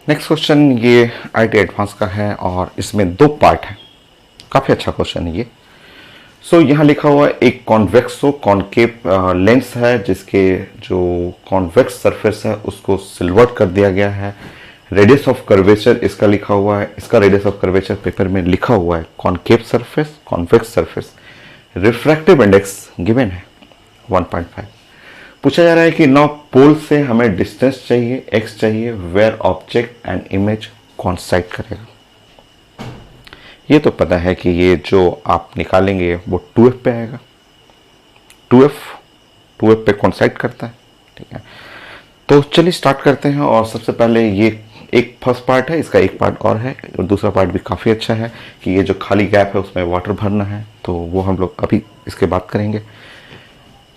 नेक्स्ट क्वेश्चन ये आईटी एडवांस का है और इसमें 2 पार्ट है, काफ़ी अच्छा क्वेश्चन है ये। सो यहाँ लिखा हुआ है एक कॉन्वेक्सो कॉनकेव लेंस है जिसके जो कॉन्वेक्स सरफेस है उसको सिल्वर्ड कर दिया गया है। रेडियस ऑफ कर्वेचर इसका लिखा हुआ है, इसका रेडियस ऑफ कर्वेचर पेपर में लिखा हुआ है concave surface convex surface. Refractive index given है 1.5। पूछा जा रहा है कि नौ पोल से हमें डिस्टेंस चाहिए x चाहिए where object and image coincide करेगा। ये तो पता है कि ये जो आप निकालेंगे वो 2f पे आएगा, 2f पे कॉन्साइड करता है। ठीक है, तो चलिए स्टार्ट करते हैं। और सबसे पहले ये एक फर्स्ट पार्ट है, इसका एक पार्ट और है और दूसरा पार्ट भी काफ़ी अच्छा है कि ये जो खाली गैप है उसमें वाटर भरना है, तो वो हम लोग अभी इसके बात करेंगे।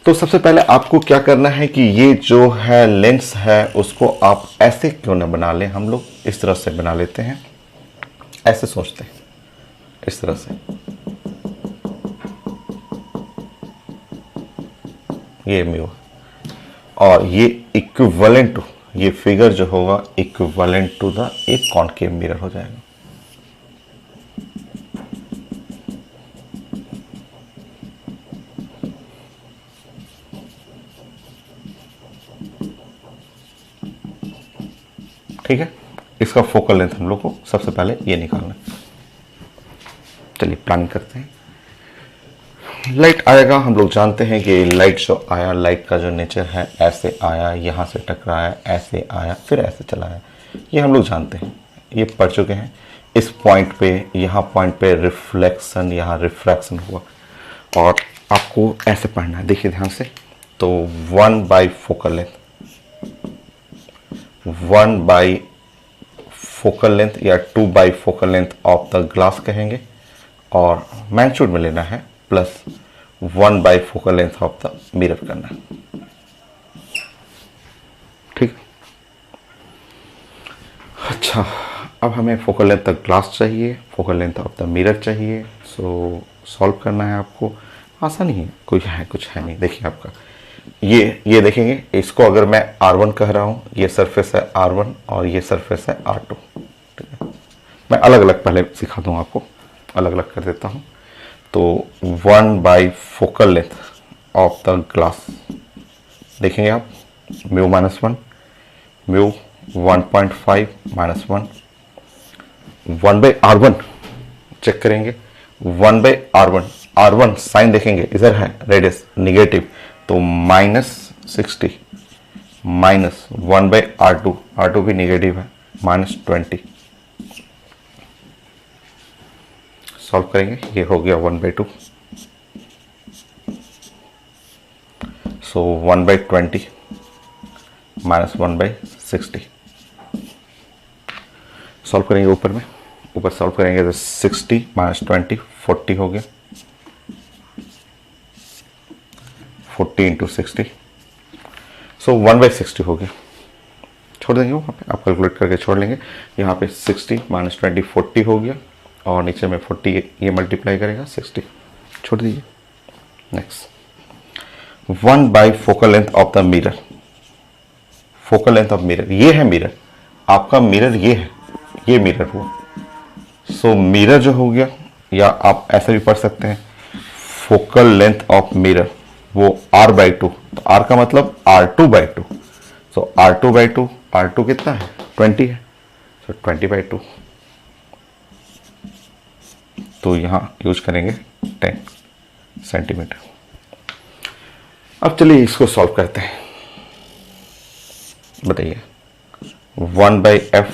तो सबसे पहले आपको क्या करना है कि ये जो है लेंस है उसको आप ऐसे क्यों ना बना लें, हम लोग इस तरह से बना लेते हैं, ऐसे सोचते हैं इस तरह से। ये म्यू और ये इक्विवेलेंट टू, ये फिगर जो होगा इक्विवेलेंट टू द एक कॉनकेव मिरर हो जाएगा। ठीक है, इसका फोकल लेंथ हम लोग को सबसे पहले ये निकालना है। चलिए प्लानिंग करते हैं। लाइट आएगा, हम लोग जानते हैं कि लाइट जो आया, लाइट का जो नेचर है ऐसे आया, यहाँ से टकराया, ऐसे आया, फिर ऐसे चला आया, ये हम लोग जानते हैं, ये पढ़ चुके हैं। इस पॉइंट पे, यहाँ पॉइंट पे रिफ्लेक्शन, यहाँ रिफ्रैक्शन हुआ और आपको ऐसे पढ़ना है। देखिए ध्यान से, तो 1 by focal length, 1 by focal length या 2 by focal length of the glass कहेंगे और मैग्नीट्यूड में लेना है plus 1 by focal length of the mirror करना है। ठीक, अच्छा अब हमें फोकल लेंथ द ग्लास चाहिए, focal length of the mirror चाहिए। सो सॉल्व करना है आपको, आसान ही है, कुछ है नहीं। देखिए आपका ये देखेंगे, इसको अगर मैं R1 कह रहा हूँ, ये सरफेस है R1 और ये सरफेस है R2। ठीक है, मैं अलग अलग पहले सिखा दूँ आपको, अलग अलग कर देता हूँ। तो 1 by focal length of the glass, देखेंगे आप, mu -1, mu 1.5 -1, 1 by R1 check करेंगे, 1 बाई R1, R1 साइन देखेंगे इधर है रेडियस निगेटिव, तो -60 माइनस 1 बाई R2, R2 भी निगेटिव है, -20। सॉल्व करेंगे, ये हो गया 1/2, सो 1/20 माइनस 1/60। सॉल्व करेंगे ऊपर में, ऊपर सॉल्व करेंगे तो 60 माइनस 20 40 हो गया, 40 इंटू 60, सो 1/60 हो गया। छोड़ देंगे वहाँ पे, आप कैलकुलेट करके छोड़ लेंगे। यहाँ पे 60 माइनस 20 40 हो गया और नीचे में 40 ये मल्टीप्लाई करेगा 60, छोड़ दीजिए। Next 1 by focal length of the mirror, focal length of mirror, ये है मिरर, आपका मिरर ये है, ये मिरर हुआ। सो मिरर जो हो गया, या आप ऐसे भी पढ़ सकते हैं, फोकल लेंथ ऑफ मिरर वो R/2, तो R का मतलब R2/2, सो R2/2, R2 कितना है 20 है, सो 20/2, तो यहाँ यूज करेंगे 10 सेंटीमीटर। अब चलिए इसको सॉल्व करते हैं, बताइए 1/f,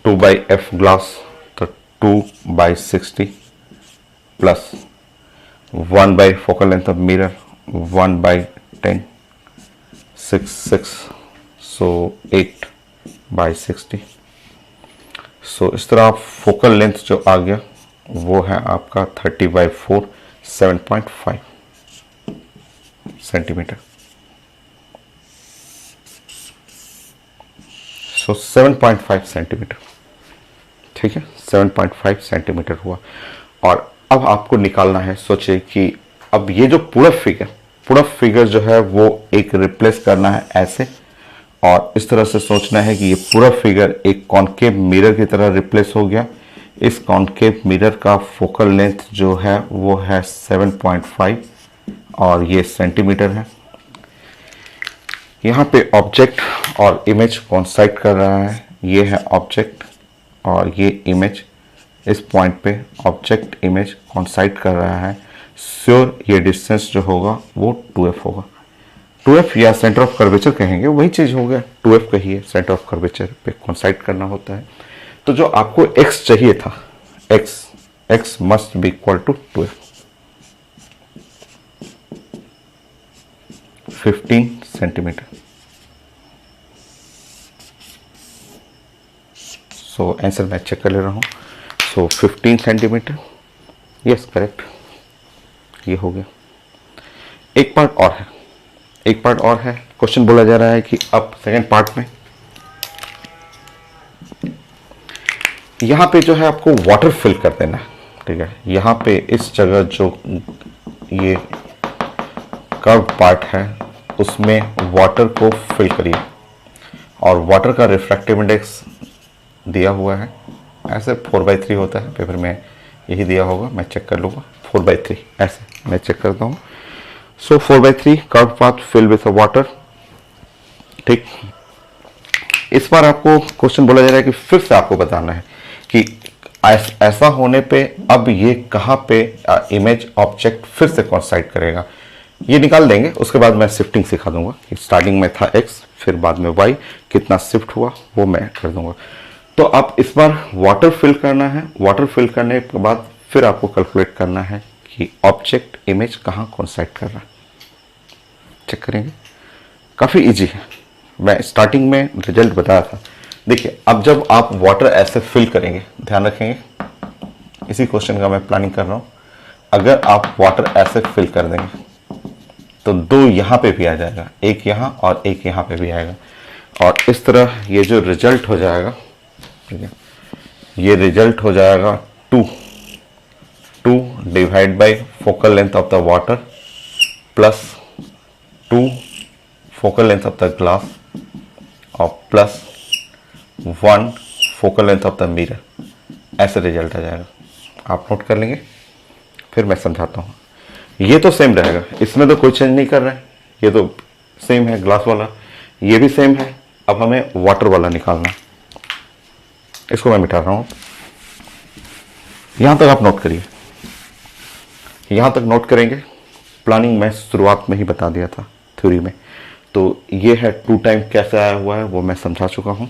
2/f ग्लास, तो 2/60 plus 1 by focal length of mirror 1/10, 6, सो 8/60। सो इस तरह फोकल लेंथ जो आ गया वो है आपका 30/4, 7.5 सेंटीमीटर। सो 7.5 सेंटीमीटर, ठीक है, 7.5 सेंटीमीटर हुआ। और अब आपको निकालना है, सोचिए कि अब ये जो पूरा फिगर जो है वो एक रिप्लेस करना है ऐसे, और इस तरह से सोचना है कि ये पूरा फिगर एक कॉनकेव मिरर की तरह रिप्लेस हो गया। इस कॉनकेव मिरर का फोकल लेंथ जो है वो है 7.5 और ये सेंटीमीटर है। यहाँ पे ऑब्जेक्ट और इमेज कोइंसाइड कर रहा है, ये है ऑब्जेक्ट और ये इमेज, इस पॉइंट पे ऑब्जेक्ट इमेज कोइंसाइड कर रहा है। श्योर ये डिस्टेंस जो होगा वो 2f होगा, 2f या सेंटर ऑफ कर्वेचर कहेंगे, वही चीज हो गया, 2f कहिए, सेंटर ऑफ कर्वेचर पे कोइंसाइड करना होता है। तो जो आपको x चाहिए था, x must be equal to 2f, 15 centimetre. So answer मैं चेक कर ले रहा हूँ। सो 15 सेंटीमीटर, यस करेक्ट, ये हो गया। एक पार्ट और है, क्वेश्चन बोला जा रहा है कि अब सेकंड पार्ट में यहाँ पे जो है आपको वाटर फिल कर देना है, ठीक है। यहाँ पे इस जगह जो ये कर्व पार्ट है उसमें वाटर को फिल करिए, और वाटर का रिफ्रैक्टिव इंडेक्स दिया हुआ है, ऐसे 4/3 होता है पेपर में, यही दिया होगा, मैं चेक कर लूँगा। 4/3 ऐसे मैं चेक करता हूँ। So 4/3 curve path filled with water. ठीक, इस बार आपको क्वेश्चन बोला जा रहा है कि फिर से आपको बताना है कि ऐसा होने पे अब ये कहाँ पे इमेज ऑब्जेक्ट फिर से कोइंसाइड करेगा, ये निकाल देंगे। उसके बाद मैं शिफ्टिंग सिखा दूंगा कि स्टार्टिंग में था x, फिर बाद में y, कितना शिफ्ट हुआ वो मैं कर दूंगा। तो आप इस बार वाटर फिल करना है, वाटर फिल करने के बाद फिर आपको कैलकुलेट करना है कि ऑब्जेक्ट इमेज कहाँ कोइंसाइड कर रहा है। चेक करेंगे, काफ़ी इजी है, मैं स्टार्टिंग में रिजल्ट बताया था। देखिए अब जब आप वाटर ऐसे फिल करेंगे, ध्यान रखेंगे इसी क्वेश्चन का मैं प्लानिंग कर रहा हूँ, अगर आप वाटर ऐसे फिल कर देंगे तो 2 यहाँ पे भी आ जाएगा, एक यहाँ और एक यहाँ पे भी आएगा, और इस तरह ये जो रिजल्ट हो जाएगा, ठीक है, ये रिजल्ट हो जाएगा 2 divide by focal length of the water plus 2 focal length of the glass और plus 1 focal length of the mirror, ऐसे रिजल्ट आ जाएगा। आप नोट कर लेंगे, फिर मैं समझाता हूँ। ये तो सेम रहेगा, इसमें तो कोई चेंज नहीं कर रहे हैं, ये तो सेम है ग्लास वाला, ये भी सेम है। अब हमें वाटर वाला निकालना है, इसको मैं मिटा रहा हूँ। यहां तक आप नोट करिए, यहां तक नोट करेंगे। प्लानिंग मैं शुरुआत में ही बता दिया था थ्योरी में, तो ये है 2 टाइम कैसे आया हुआ है वो मैं समझा चुका हूँ।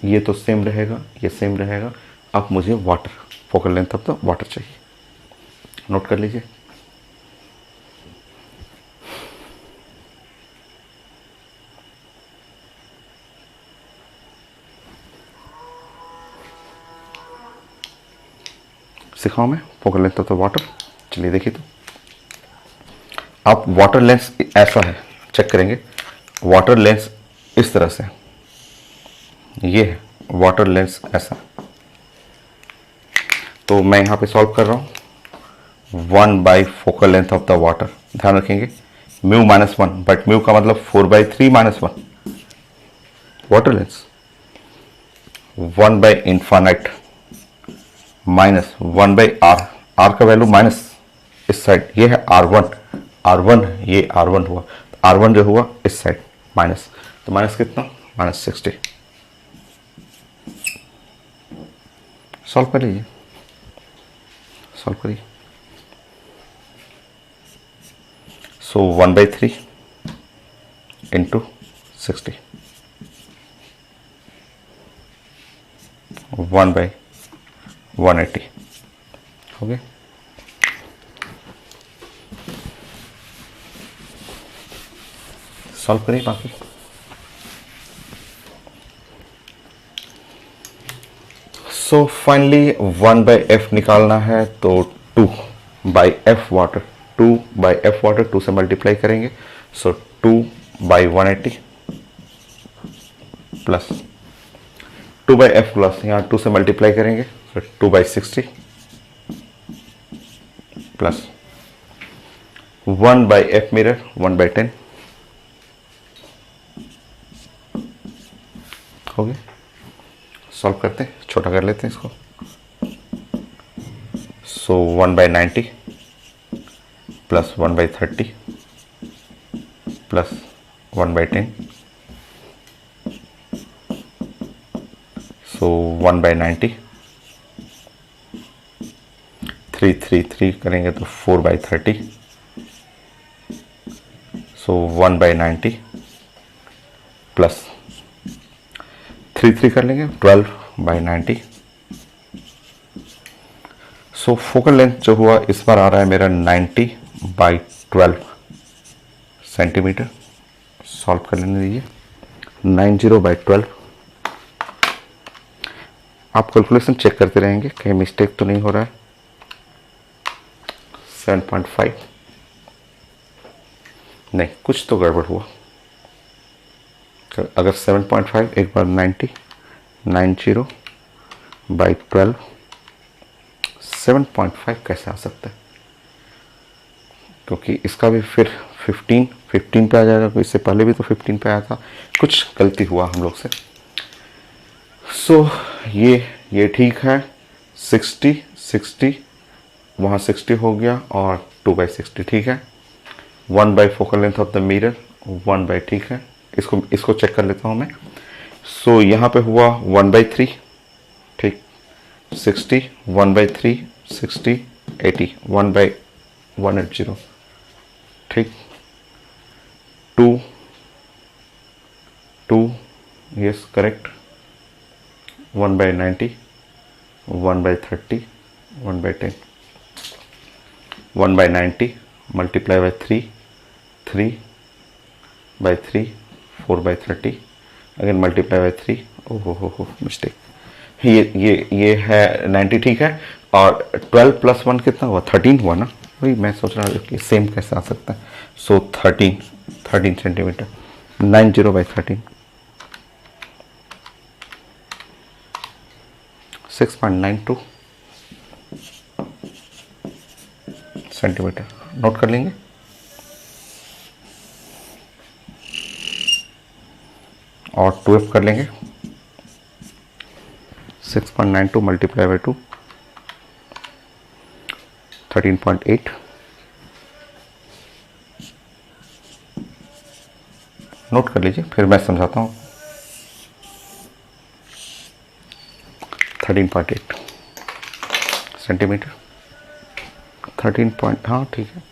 ये तो सेम रहेगा, ये सेम रहेगा। अब मुझे water, focal length of the water चाहिए, नोट कर लीजिए। सिखाऊं मैं focal length of the water, चलिए देखिए। तो आप वाटर लेंस ऐसा है, चेक करेंगे, वाटर लेंस इस तरह से, ये है वाटर लेंस ऐसा। तो मैं यहां पे सॉल्व कर रहा हूं 1 by focal length of the water. ध्यान रखेंगे म्यू -1, बट म्यू का मतलब 4/3 -1, water lens 1 by infinite minus 1 by R, R का वैल्यू माइनस इस साइड, ये है R1, ये R1 हुआ, R1 जो हुआ इस साइड माइनस, तो माइनस कितना, -60। सॉल्व कर लीजिए, सॉल्व करिए। सो 1/3 इंटू 60, 1/180 हो गया। सॉल्व करिए बाकी। सो फाइनली 1/f निकालना है, तो 2/f वाटर, 2/f वाटर 2 से मल्टीप्लाई करेंगे, सो 2/180 प्लस 2/f प्लस यहाँ 2 से मल्टीप्लाई करेंगे, सो 2/60 प्लस 1/f मिरर 1/10 हो गया। सॉल्व करते हैं, छोटा कर लेते हैं इसको। सो 1/90 प्लस 1/30 प्लस 1/10, सो 1/90, 3 करेंगे तो 4/30, सो 1/90 प्लस 3 कर लेंगे 12/90। सो फोकल लेंथ जो हुआ इस बार आ रहा है मेरा 90/12 सेंटीमीटर। सॉल्व कर लेने दीजिए, 90/12। आप कैलकुलेशन चेक करते रहेंगे कहीं मिस्टेक तो नहीं हो रहा है। 7.5 नहीं, कुछ तो गड़बड़ हुआ। अगर 7.5 एक बार 90/12 7.5 कैसे आ सकता है, क्योंकि इसका भी फिर 15 15 पे आ जाएगा, तो इससे पहले भी तो 15 पे आया था, कुछ गलती हुआ हम लोग से। सो ये ठीक है। 60 60 वहाँ 60 हो गया और 2/60 ठीक है। 1 focal length of the mirror 1 ठीक है। इसको चेक कर लेता हूँ मैं। सो यहाँ पे हुआ 1/3 ठीक। 60 1/3 60 80 1/180 ठीक। 2 2 yes correct. 1/90 1/30 1/10 1/90 multiply by 3 3/3 4/30 again multiply by 3। ओहो मिस्टेक। ये है 90 ठीक है। और 12 + 1 कितना हुआ? 13 हुआ ना। वही मैं सोच रहा हूँ कि सेम कैसे आ सकता है। सो 13 सेंटीमीटर। 90/13 6.92 सेंटीमीटर। नोट कर लेंगे। और 2f कर लेंगे। 6.92 मल्टीप्लाई बाय 2 13.8। नोट कर लीजिए, फिर मैं समझाता हूँ। 13.8 सेंटीमीटर। 13 हाँ ठीक है।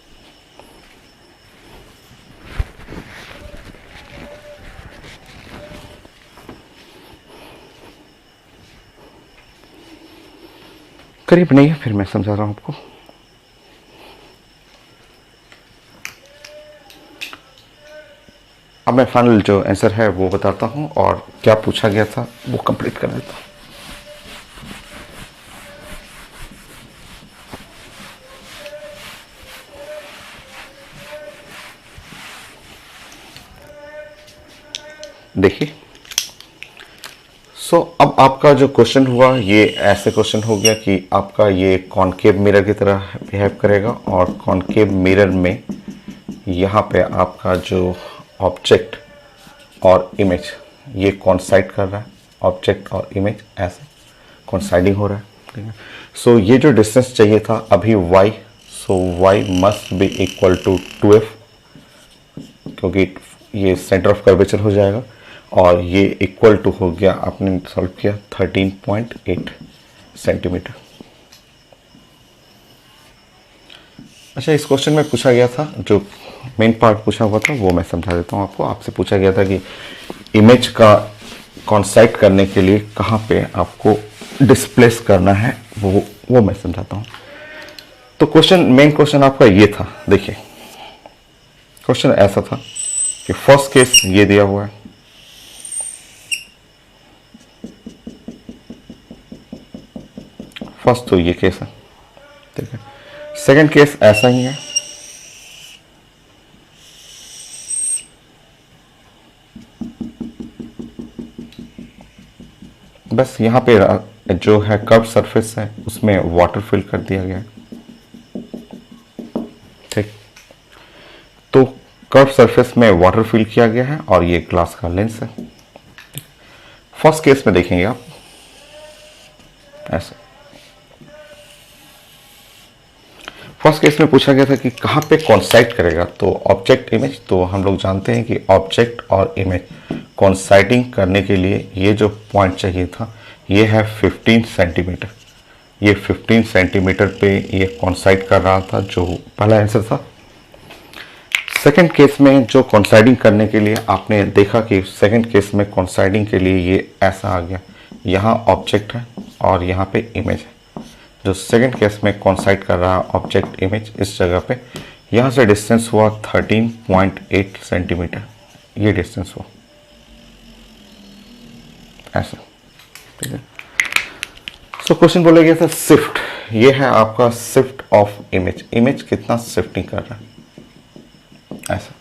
करीब नहीं है, फिर मैं समझा रहा हूँ आपको। अब मैं फाइनल जो आंसर है वो बताता हूँ और क्या पूछा गया था वो कंप्लीट कर देता हूँ। देखिए, अब आपका जो क्वेश्चन हुआ ये ऐसे क्वेश्चन हो गया कि आपका ये कॉनकेव मिरर की तरह बिहेव करेगा और कॉनकेव मिरर में यहाँ पे आपका जो ऑब्जेक्ट और इमेज ये कॉन्साइड कर रहा है। ऑब्जेक्ट और इमेज ऐसे कॉन्साइडिंग हो रहा है, ठीक है। सो ये जो डिस्टेंस चाहिए था अभी y, so y must be equal to 2f, क्योंकि ये सेंटर ऑफ कर्वेचर हो जाएगा। और ये इक्वल टू हो गया, आपने सॉल्व किया 13.8 सेंटीमीटर। अच्छा, इस क्वेश्चन में पूछा गया था, जो मेन पार्ट पूछा हुआ था वो मैं समझा देता हूँ आपको। आपसे पूछा गया था कि इमेज का कॉन्साइड करने के लिए कहाँ पे आपको डिस्प्लेस करना है, वो मैं समझाता हूँ। तो मेन क्वेश्चन आपका ये था। देखिए, क्वेश्चन ऐसा था कि फर्स्ट केस ये दिया हुआ है, फर्स्ट तो ये केस है, ठीक है। सेकंड केस ऐसा ही है, बस यहाँ पे जो है कर्व सरफेस है उसमें वाटर फिल कर दिया गया है, ठीक। तो कर्व सरफेस में वाटर फिल किया गया है और ये ग्लास का लेंस है। फर्स्ट केस में देखेंगे आप ऐसे। फर्स्ट केस में पूछा गया था कि कहाँ पे कॉन्साइड करेगा, तो ऑब्जेक्ट इमेज। तो हम लोग जानते हैं कि ऑब्जेक्ट और इमेज कॉन्साइडिंग करने के लिए ये जो पॉइंट चाहिए था ये है 15 सेंटीमीटर। ये 15 सेंटीमीटर पे ये कॉन्साइड कर रहा था, जो पहला आंसर था। सेकंड केस में जो कॉन्साइडिंग करने के लिए आपने देखा कि सेकंड केस में कॉन्साइडिंग के लिए ये ऐसा आ गया, यहाँ ऑब्जेक्ट है और यहाँ पे इमेज है। जो सेकंड केस में कॉन्साइड कर रहा है ऑब्जेक्ट इमेज इस जगह पे, यहाँ से डिस्टेंस हुआ 13.8 सेंटीमीटर। ये डिस्टेंस हुआ ऐसा, ठीक है। सो क्वेश्चन बोला गया था शिफ्ट। ये है आपका शिफ्ट ऑफ इमेज। इमेज कितना शिफ्टिंग कर रहा है ऐसा।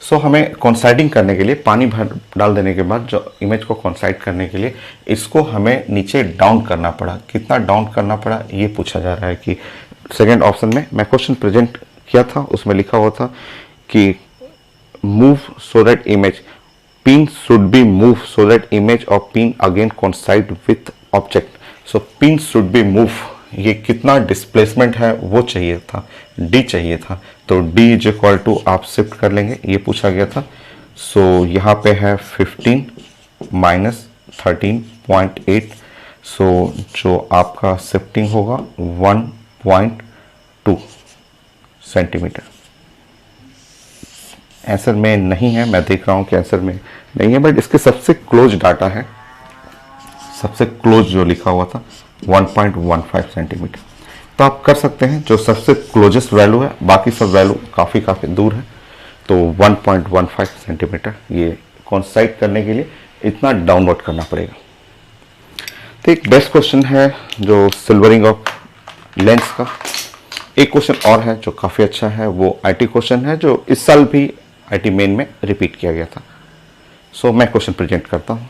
सो हमें कॉन्साइडिंग करने के लिए पानी भर डाल देने के बाद जो इमेज को कॉन्साइड करने के लिए इसको हमें नीचे डाउन करना पड़ा। कितना डाउन करना पड़ा ये पूछा जा रहा है कि सेकेंड ऑप्शन में मैं क्वेश्चन प्रेजेंट किया था, उसमें लिखा हुआ था कि move so that image pin should be moved so that image of pin again coincide with object. So pin should be move, ये कितना डिस्प्लेसमेंट है वो चाहिए था, d चाहिए था, तो d इज इक्वल टू आप शिफ्ट कर लेंगे, ये पूछा गया था। सो यहाँ पे है 15 माइनस 13.8, सो जो आपका शिफ्टिंग होगा 1.2 सेंटीमीटर। आंसर में नहीं है, मैं देख रहा हूं कि आंसर में नहीं है, बट इसके सबसे क्लोज डाटा है, सबसे क्लोज जो लिखा हुआ था 1.15 सेंटीमीटर। तो आप कर सकते हैं जो सबसे क्लोजेस्ट वैल्यू है, बाकी सब वैल्यू काफ़ी दूर है, तो 1.15 सेंटीमीटर ये कॉन्साइड करने के लिए इतना डाउनवर्ड करना पड़ेगा। तो एक बेस्ट क्वेश्चन है जो सिल्वरिंग ऑफ लेंस का। एक क्वेश्चन और है जो काफ़ी अच्छा है, वो आईटी क्वेश्चन है जो इस साल भी आईटी मेन में रिपीट किया गया था। सो मैं क्वेश्चन प्रेजेंट करता हूं।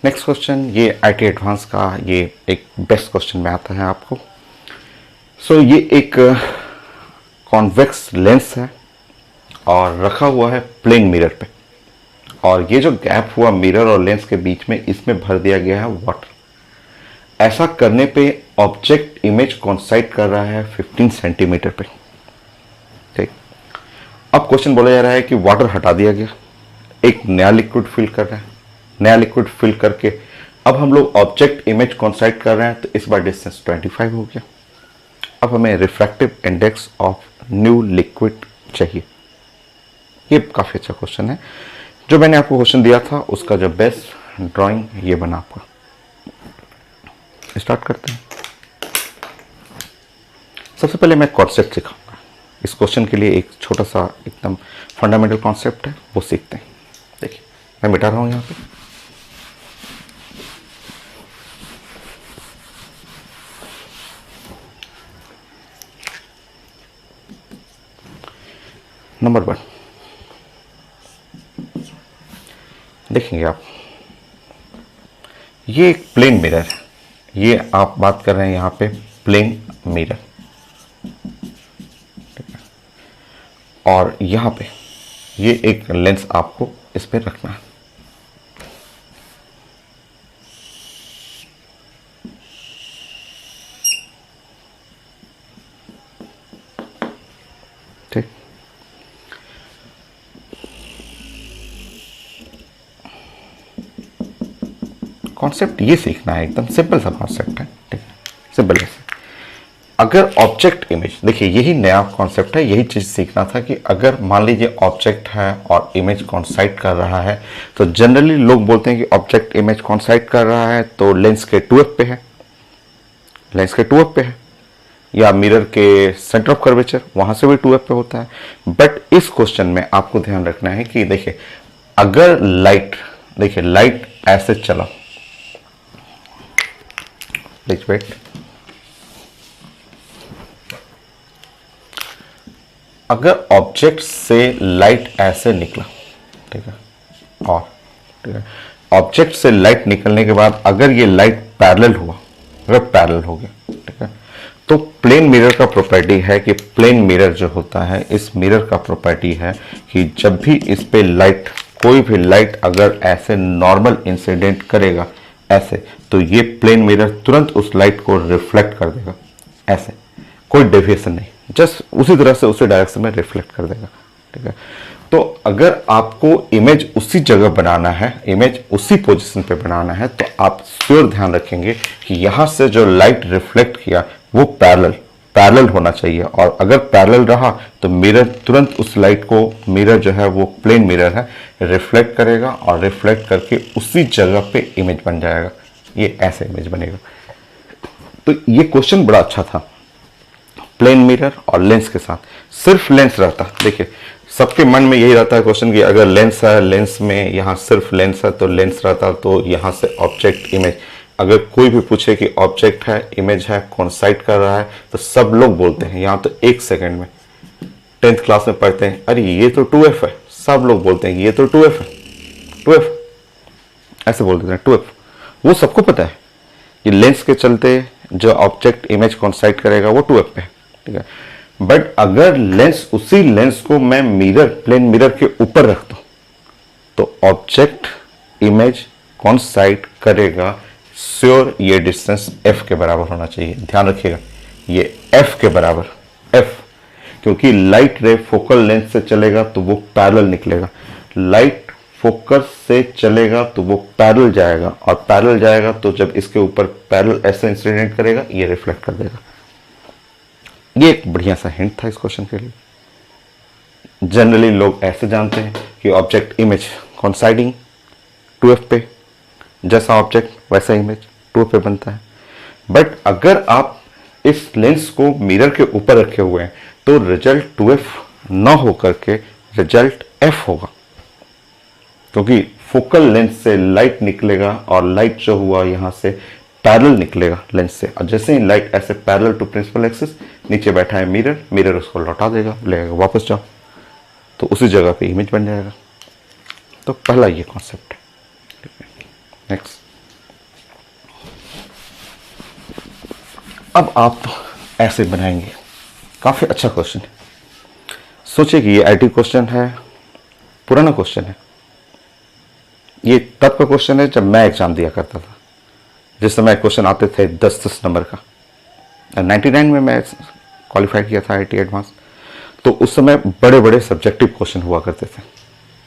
नेक्स्ट क्वेश्चन ये आईटी एडवांस का ये एक बेस्ट क्वेश्चन में आता है आपको। सो ये एक कॉन्वेक्स लेंस है और रखा हुआ है प्लेन मिरर पे, और ये जो गैप हुआ मिरर और लेंस के बीच में, इसमें भर दिया गया है वाटर। ऐसा करने पे ऑब्जेक्ट इमेज कॉन्साइड कर रहा है 15 सेंटीमीटर पे। ठीक, अब क्वेश्चन बोला जा रहा है कि वाटर हटा दिया गया, एक नया लिक्विड फिल कर रहा है, नया लिक्विड फिल करके अब हम लोग ऑब्जेक्ट इमेज कॉन्साइड कर रहे हैं, तो इस बार डिस्टेंस 25 हो गया। अब हमें refractive index of new liquid चाहिए। ये काफ़ी अच्छा क्वेश्चन है, जो मैंने आपको क्वेश्चन दिया था उसका जो बेस्ट ड्राइंग ये बना आपका। स्टार्ट करते हैं। सबसे पहले मैं कॉन्सेप्ट सिखाऊंगा। इस क्वेश्चन के लिए एक छोटा सा एकदम फंडामेंटल कॉन्सेप्ट है, वो सीखते हैं। देखिए मैं मिटा रहा हूं यहाँ पे। नंबर 1 देखेंगे आप, ये एक प्लेन मिरर है, ये आप बात कर रहे हैं यहाँ पे प्लेन मिरर, और यहाँ पे ये एक लेंस आपको इस पे रखना है। ठीक, कॉन्सेप्ट ये सीखना है, एकदम सिंपल सा कॉन्सेप्ट है। ठीक है, सिंपल है। अगर ऑब्जेक्ट इमेज, देखिए यही नया कॉन्सेप्ट है, यही चीज़ सीखना था कि अगर मान लीजिए ऑब्जेक्ट है और इमेज कॉन्साइड कर रहा है, तो जनरली लोग बोलते हैं कि ऑब्जेक्ट इमेज कॉन्साइड कर रहा है तो लेंस के 2f पे है, लेंस के 2f पे है, या मिरर के सेंटर ऑफ कर्वेचर वहां से भी 2f पे होता है। बट इस क्वेश्चन में आपको ध्यान रखना है कि देखिए अगर लाइट, देखिए लाइट ऐसे चला, वेट, अगर ऑब्जेक्ट से लाइट ऐसे निकला, ठीक है, और ठीक है, ऑब्जेक्ट से लाइट निकलने के बाद अगर ये लाइट पैरेलल हुआ, अगर पैरेलल हो गया, ठीक है, तो प्लेन मिरर का प्रॉपर्टी है कि प्लेन मिरर जो होता है, इस मिरर का प्रॉपर्टी है कि जब भी इस पे लाइट, कोई भी लाइट अगर ऐसे नॉर्मल इंसिडेंट करेगा ऐसे, तो ये प्लेन मिरर तुरंत उस लाइट को रिफ्लेक्ट कर देगा, ऐसे कोई डेविएशन नहीं, जस्ट उसी तरह से उसी डायरेक्शन में रिफ्लेक्ट कर देगा। ठीक है, तो अगर आपको इमेज उसी जगह बनाना है, इमेज उसी पोजीशन पे बनाना है, तो आप श्योर ध्यान रखेंगे कि यहां से जो लाइट रिफ्लेक्ट किया वो पैरेलल होना चाहिए, और अगर पैरेलल रहा तो मिरर तुरंत उस लाइट को, मिरर जो है वो प्लेन मिरर है, रिफ्लेक्ट करेगा और रिफ्लेक्ट करके उसी जगह पे इमेज बन जाएगा, ये ऐसे इमेज बनेगा। तो ये क्वेश्चन बड़ा अच्छा था, प्लेन मिरर और लेंस के साथ सिर्फ लेंस रहता, देखिए सबके मन में यही रहता है क्वेश्चन कि अगर लेंस है, लेंस में यहाँ सिर्फ लेंस है तो लेंस रहता तो यहाँ से ऑब्जेक्ट इमेज, अगर कोई भी पूछे कि ऑब्जेक्ट है इमेज है कोइंसाइड कर रहा है तो सब लोग बोलते हैं यहाँ तो 1 सेकेंड में, 10th क्लास में पढ़ते हैं अरे ये तो 2f है, सब लोग बोलते हैं ये तो 2f है, 2f ऐसे बोल देते हैं 2f। वो सबको पता है कि लेंस के चलते जो ऑब्जेक्ट इमेज कोइंसाइड करेगा वो 2f पे है, ठीक है। बट अगर लेंस, उसी लेंस को मैं मिरर, प्लेन मिरर के ऊपर रख दूं तो ऑब्जेक्ट इमेज कोइंसाइड करेगा, श्योर ये डिस्टेंस f के बराबर होना चाहिए, ध्यान रखिएगा ये f के बराबर, f, क्योंकि लाइट रे फोकल लेंथ से चलेगा तो वो पैरेलल निकलेगा, लाइट फोकस से चलेगा तो वो पैरेलल जाएगा, और पैरेलल जाएगा तो जब इसके ऊपर पैरेलल ऐसे इंसिडेंट करेगा ये रिफ्लेक्ट कर देगा। ये एक बढ़िया सा हिंट था इस क्वेश्चन के लिए। जनरली लोग ऐसे जानते हैं कि ऑब्जेक्ट इमेज कोइंसाइडिंग 2f पे, जैसा ऑब्जेक्ट वैसा इमेज 2f पे बनता है। बट अगर आप इस लेंस को मिरर के ऊपर रखे हुए हैं तो रिजल्ट 2f ना हो करके रिजल्ट f होगा, क्योंकि फोकल लेंस से लाइट निकलेगा और लाइट जो हुआ यहां से पैरेलल निकलेगा लेंस से, और जैसे ही लाइट ऐसे पैरेलल टू प्रिंसिपल एक्सिस, नीचे बैठा है मिरर, मिरर उसको लौटा देगा, लेगा वापस जाओ तो उसी जगह पे इमेज बन जाएगा। तो पहला ये कॉन्सेप्ट है। नेक्स्ट, अब आप ऐसे बनाएंगे, काफी अच्छा क्वेश्चन है। सोचिए कि ये आईटी क्वेश्चन है, पुराना क्वेश्चन है, ये तब का क्वेश्चन है जब मैं एग्जाम दिया करता था, जिस समय क्वेश्चन आते थे 10-10 नंबर का। 99 में मैं क्वालिफाई किया था आईटी एडवांस, तो उस समय बड़े बड़े सब्जेक्टिव क्वेश्चन हुआ करते थे।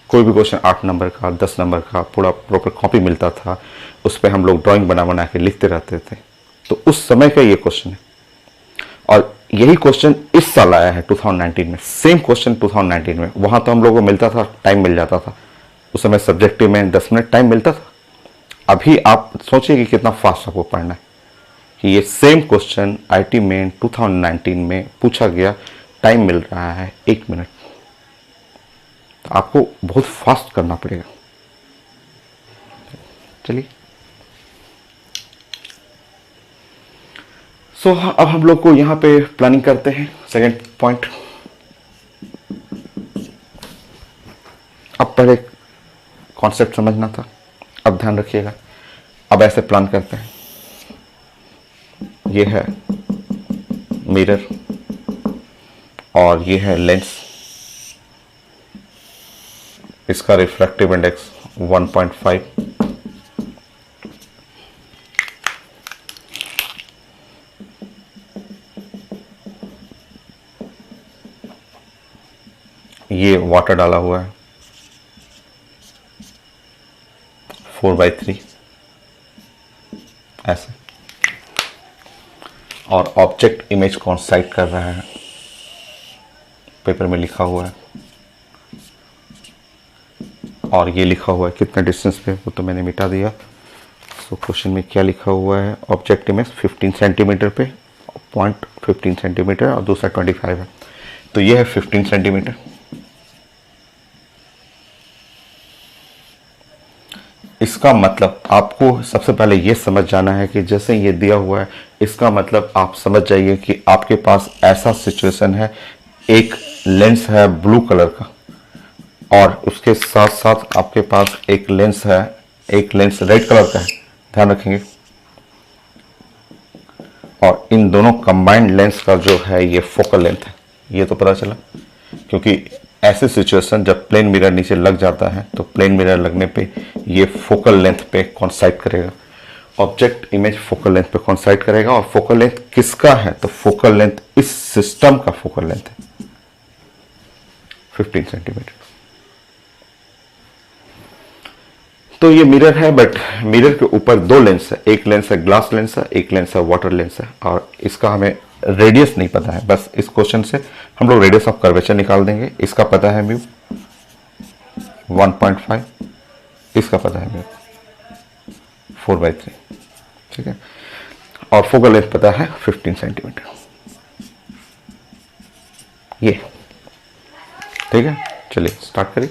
कोई भी क्वेश्चन 8 नंबर का, 10 नंबर का, पूरा प्रॉपर कॉपी मिलता था, उस पर हम लोग ड्राइंग बना बना के लिखते रहते थे। तो उस समय का ये क्वेश्चन है, और यही क्वेश्चन इस साल आया है 2019 में, सेम क्वेश्चन 2019 में। वहां तो हम लोगों को मिलता था, टाइम मिल जाता था, उस समय सब्जेक्टिव में 10 मिनट टाइम मिलता था। अभी आप सोचिए कि कितना फास्ट आपको पढ़ना है, कि ये सेम क्वेश्चन आईटी में 2019 में पूछा गया, टाइम मिल रहा है 1 मिनट, तो आपको बहुत फास्ट करना पड़ेगा। चलिए, सो अब हम लोग को यहां पे प्लानिंग करते हैं। सेकेंड पॉइंट, अब पहले कॉन्सेप्ट समझना था, अब ध्यान रखिएगा। अब ऐसे प्लान करते हैं, ये है मिरर और ये है लेंस, इसका रिफ्रैक्टिव इंडेक्स 1.5, ये वाटर डाला हुआ है 4/3 ऐसे, और ऑब्जेक्ट इमेज कोइंसाइड कर रहा है, पेपर में लिखा हुआ है, और ये लिखा हुआ है कितना डिस्टेंस पे, वो तो मैंने मिटा दिया। सो क्वेश्चन में क्या लिखा हुआ है, ऑब्जेक्ट इमेज 15 सेंटीमीटर पे, पॉइंट 15 सेंटीमीटर और दूसरा 25 है, तो ये है 15 सेंटीमीटर। इसका मतलब आपको सबसे पहले ये समझ जाना है कि जैसे ये दिया हुआ है, इसका मतलब आप समझ जाइए कि आपके पास ऐसा सिचुएशन है, एक लेंस है ब्लू कलर का, और उसके साथ साथ आपके पास एक लेंस है, एक लेंस रेड कलर का है, ध्यान रखेंगे। और इन दोनों कंबाइंड लेंस का जो है ये फोकल लेंथ है, ये तो पता चला, क्योंकि ऐसे सिचुएशन जब प्लेन मिरर नीचे लग जाता है तो प्लेन मिरर लगने पे ये फोकल लेंथ पे कोइंसाइड करेगा, ऑब्जेक्ट इमेज फोकल लेंथ पे कोइंसाइड करेगा। और फोकल लेंथ किसका है, तो फोकल लेंथ इस सिस्टम का फोकल लेंथ है 15 सेंटीमीटर। तो ये मिरर है, बट मिरर के ऊपर 2 लेंस है, एक लेंस है ग्लास लेंस है, एक लेंस है वाटर लेंस है, और इसका हमें रेडियस नहीं पता है। बस इस क्वेश्चन से हम लोग रेडियस ऑफ कर्वेचर निकाल देंगे। इसका पता है म्यू 1.5, इसका पता है म्यू 4/3, ठीक है, और फोकल लेंथ पता है 15 सेंटीमीटर। ये, ठीक है। चलिए स्टार्ट करिए।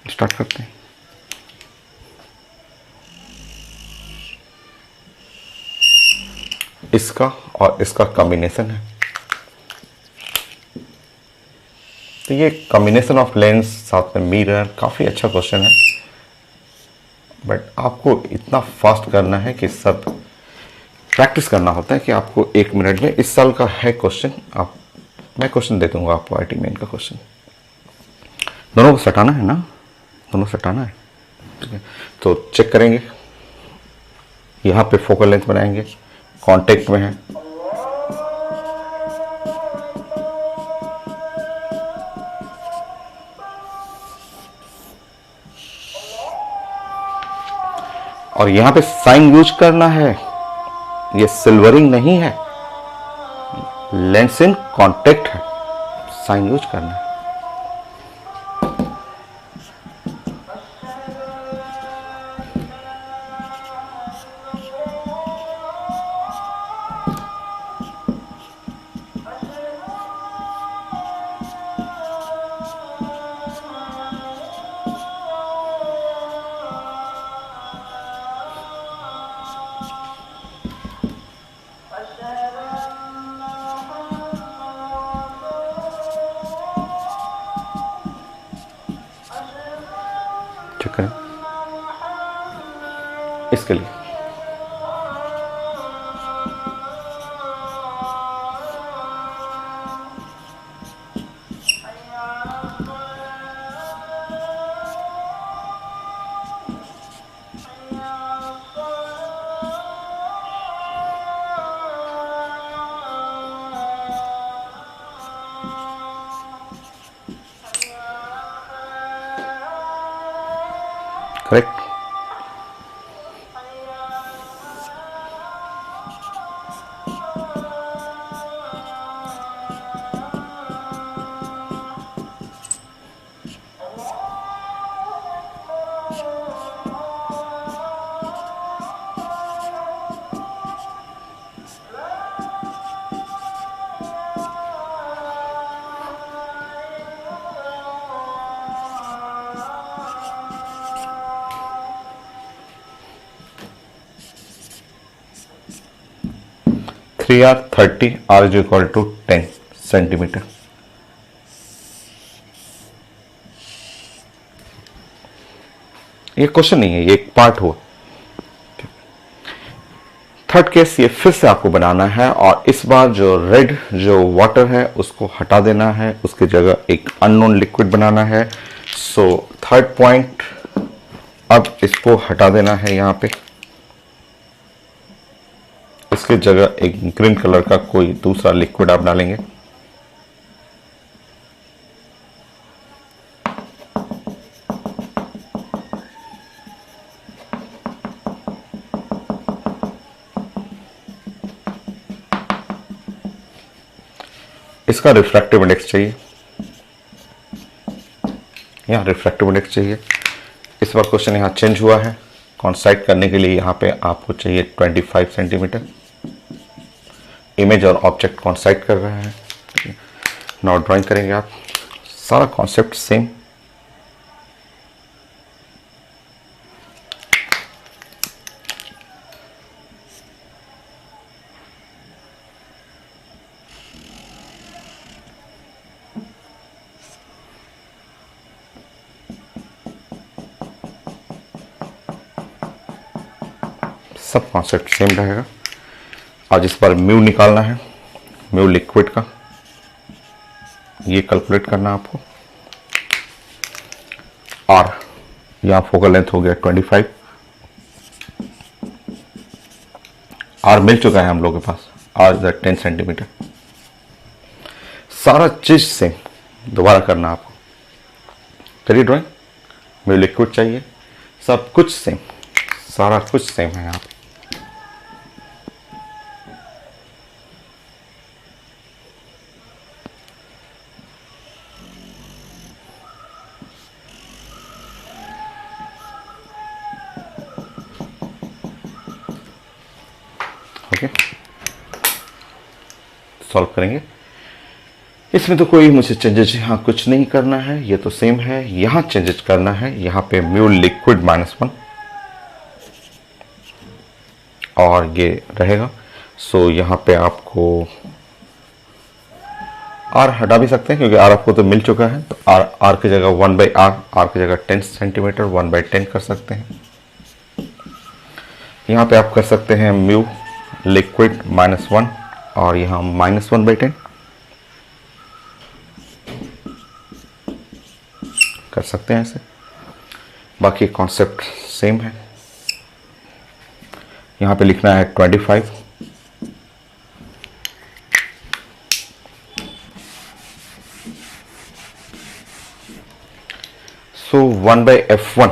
स्टार्ट करते हैं। इसका और इसका कॉम्बिनेशन है, तो ये कॉम्बिनेशन ऑफ लेंस साथ में मिरर, काफ़ी अच्छा क्वेश्चन है। बट आपको इतना फास्ट करना है कि सब प्रैक्टिस करना होता है कि आपको 1 मिनट में, इस साल का है क्वेश्चन, आप मैं क्वेश्चन दे दूंगा आपको, आईटी मेन का क्वेश्चन। दोनों को सटाना है ना, दोनों सटाना है, ठीक है। तो चेक करेंगे, यहाँ पे फोकल लेंथ बनाएंगे, कांटेक्ट में है, और यहाँ पे साइन यूज करना है, ये सिल्वरिंग नहीं है, लेंस इन कांटेक्ट है, साइन यूज करना है। चेक करें इसके लिए। Correct. Three R 30, R is equal to 10 centimetre. ये क्वेश्चन नहीं है, ये एक पार्ट हुआ। थर्ड केस, ये फिर से आपको बनाना है, और इस बार जो रेड जो वाटर है उसको हटा देना है, उसकी जगह एक अननोन लिक्विड बनाना है। सो थर्ड पॉइंट, अब इसको हटा देना है, यहाँ पे इसकी जगह एक ग्रीन कलर का कोई दूसरा लिक्विड आप डालेंगे। इसका रिफ्रैक्टिव इंडेक्स चाहिए, यहाँ रिफ्रैक्टिव इंडेक्स चाहिए। इस बार क्वेश्चन यहाँ चेंज हुआ है, कॉन्साइड करने के लिए यहाँ पे आपको चाहिए 25 सेंटीमीटर। इमेज और ऑब्जेक्ट कॉन्साइड कर रहा है। नाउ ड्राइंग करेंगे आप, सारा कॉन्सेप्ट सेम। सब कॉन्सेप्ट सेम रहेगा। आज इस बार म्यू निकालना है, म्यू लिक्विड का, ये कैलकुलेट करना है आपको। आर, यहाँ फोकल लेंथ हो गया 25, आर मिल चुका है हम लोग के पास, आर इज 10 सेंटीमीटर। सारा चीज सेम दोबारा करना आपको। करिए ड्राइंग, म्यू लिक्विड चाहिए, सब कुछ सेम, सारा कुछ सेम है यहाँ पे। सॉल्व करेंगे। इसमें तो कोई मुझे चेंजेस यहाँ कुछ नहीं करना है, ये तो सेम है। यहाँ चेंजेस करना है, यहाँ पे म्यू लिक्विड -1 और ये रहेगा। सो यहाँ पे आपको आर हटा भी सकते हैं क्योंकि आर आपको तो मिल चुका है, तो आर की जगह 1/r, आर की जगह 10 सेंटीमीटर 1/10 कर सकते हैं। यहाँ पे आप कर सकते हैं म्यू लिक्विड -1 और यहाँ -1/10 कर सकते हैं ऐसे। बाकी कॉन्सेप्ट सेम है। यहाँ पे लिखना है 25, सो 1/f1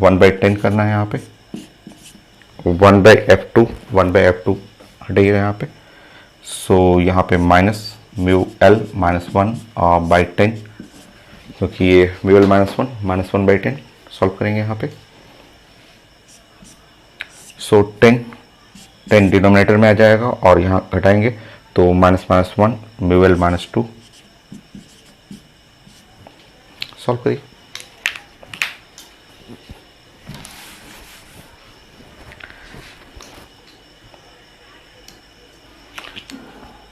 1/10 करना है यहाँ पे, 1/f2 1/f2 हटेगा यहाँ पे। सो यहाँ पे माइनस म्यू l -1 बाई 10, क्योंकि ये म्यू l -1/10 सॉल्व करेंगे यहाँ पे। सो 10 डिनोमिनेटर में आ जाएगा और यहाँ घटाएंगे तो -1 म्यू l -2 सॉल्व करिए।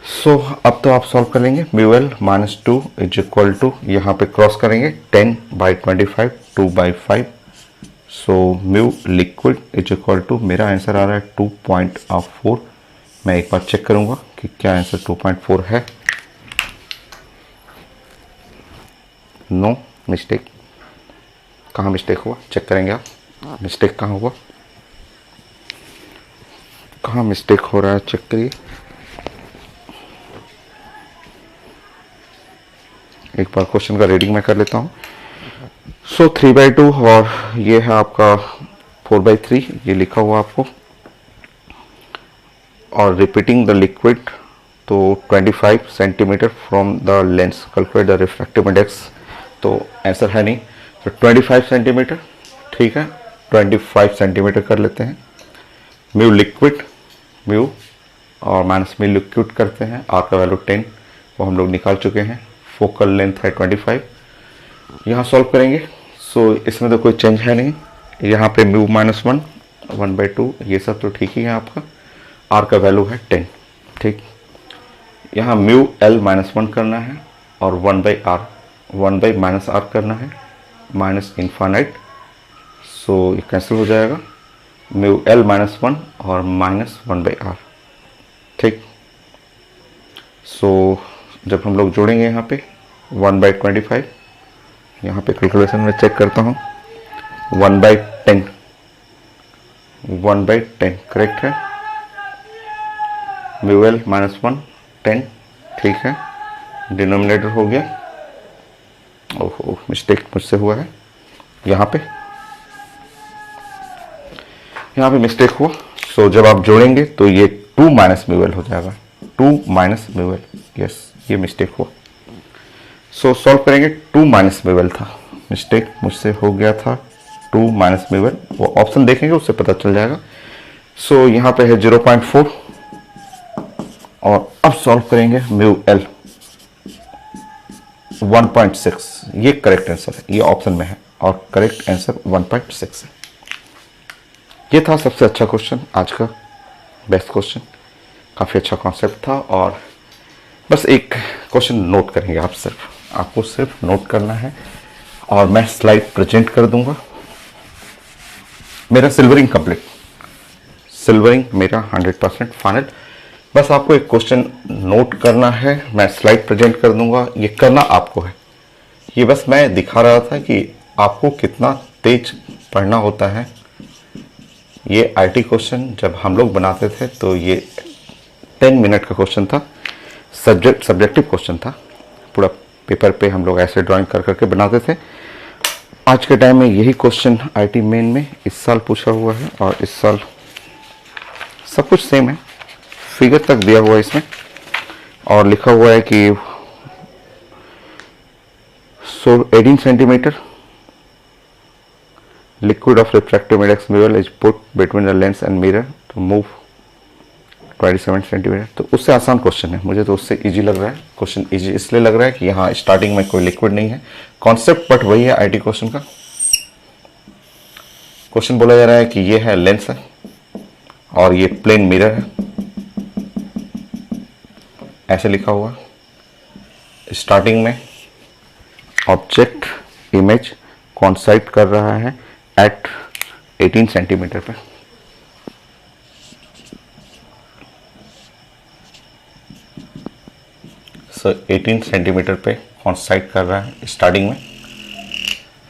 सो अब तो आप सॉल्व कर लेंगे। Mu l -2 is equal to, यहाँ पे क्रॉस करेंगे 10/25 2/5। So mu liquid is equal to, मेरा आंसर आ रहा है 2.4। मैं एक बार चेक करूंगा कि क्या आंसर 2.4 है। No mistake. कहाँ मिस्टेक हुआ चेक करेंगे आप, मिस्टेक कहाँ हुआ, कहाँ मिस्टेक हो रहा है चेक करिए। एक बार क्वेश्चन का रीडिंग मैं कर लेता हूँ। सो 3/2 और ये है आपका 4/3, ये लिखा हुआ आपको। और रिपीटिंग द लिक्विड, तो 25 centimetre from the lens, calculate the refractive index. तो आंसर है नहीं, तो 25 सेंटीमीटर, ठीक है 25 सेंटीमीटर कर लेते हैं। म्यू लिक्विड, म्यू और माइनस म्यू लिक्विड करते हैं, आर का वैल्यू 10 वो हम लोग निकाल चुके हैं। फोकल लेंथ है 25, यहाँ सॉल्व करेंगे। सो इसमें तो कोई चेंज है नहीं। यहाँ पे म्यू -1 1/2 ये सब तो ठीक ही है आपका। आर का वैल्यू है 10, ठीक। यहाँ म्यू l -1 करना है और 1/r 1/-r करना है, माइनस इन्फानाइट। सो ये कैंसिल हो जाएगा, म्यू l -1 और -1/r, ठीक। सो जब हम लोग जोड़ेंगे यहाँ पे 1/25, यहाँ पे कैलकुलेशन में चेक करता हूँ, 1/10 1/10 करेक्ट है। म्यू l -1 10, ठीक है। डिनोमिनेटर हो गया, ओहो मिस्टेक मुझसे हुआ है, यहाँ पे मिस्टेक हुआ। सो जब आप जोड़ेंगे तो ये 2 - म्यू l हो जाएगा, 2 - म्यू l, यस ये मिस्टेक हुआ। सो सॉल्व करेंगे, 2 - म्यू l था, मिस्टेक मुझसे हो गया था, 2 - म्यू l, वो ऑप्शन देखेंगे उससे पता चल जाएगा। सो यहाँ पे है 0.4 और अब सॉल्व करेंगे म्यू l 1.6, ये करेक्ट आंसर है, ये ऑप्शन में है और करेक्ट आंसर 1.6 है। ये था सबसे अच्छा क्वेश्चन आज का, बेस्ट क्वेश्चन, काफ़ी अच्छा कॉन्सेप्ट था। और बस एक क्वेश्चन नोट करेंगे आप, आपको सिर्फ नोट करना है और मैं स्लाइड प्रेजेंट कर दूंगा। मेरा सिल्वरिंग कंप्लीट, सिल्वरिंग मेरा 100% फाइनल। बस आपको एक क्वेश्चन नोट करना है, मैं स्लाइड प्रेजेंट कर दूंगा, ये करना आपको है। ये बस मैं दिखा रहा था कि आपको कितना तेज पढ़ना होता है। ये आईटी क्वेश्चन जब हम लोग बनाते थे तो ये 10 मिनट का क्वेश्चन था, सब्जेक्टिव क्वेश्चन था, पूरा पेपर पे हम लोग ऐसे ड्राइंग कर करके बनाते थे। आज के टाइम में यही क्वेश्चन आईटी मेन में इस साल पूछा हुआ है और इस साल सब कुछ सेम है, फिगर तक दिया हुआ है इसमें और लिखा हुआ है कि 18 centimetre liquid of refractive index mirror is put between the lens and mirror to move 27 centimetre, तो उससे आसान क्वेश्चन है, मुझे तो उससे इजी लग रहा है। क्वेश्चन इजी इसलिए लग रहा है कि यहाँ स्टार्टिंग में कोई लिक्विड नहीं है, कॉन्सेप्ट बट वही है आईटी क्वेश्चन का। क्वेश्चन बोला जा रहा है कि ये है लेंस है और ये प्लेन मिरर है, ऐसे लिखा हुआ। स्टार्टिंग में ऑब्जेक्ट इमेज कॉन्साइड कर रहा है एट 18 सेंटीमीटर पे। सो 18 सेंटीमीटर पे कॉन्साइड कर रहा है स्टार्टिंग में।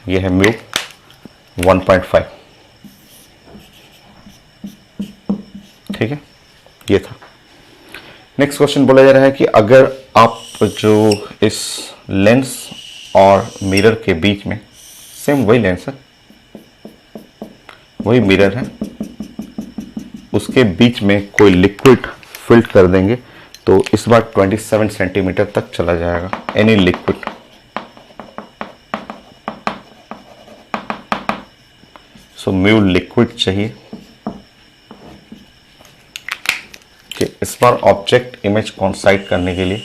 यह है म्यू 1.5, ठीक है, ये था। नेक्स्ट क्वेश्चन बोला जा रहा है कि अगर आप जो इस लेंस और मिरर के बीच में, सेम वही लेंस है वही मिरर है, उसके बीच में कोई लिक्विड फिल्ट कर देंगे तो इस बार 27 सेंटीमीटर तक चला जाएगा। एनी लिक्विड, सो म्यू लिक्विड चाहिए कि इस बार ऑब्जेक्ट इमेज कॉन्साइड करने के लिए,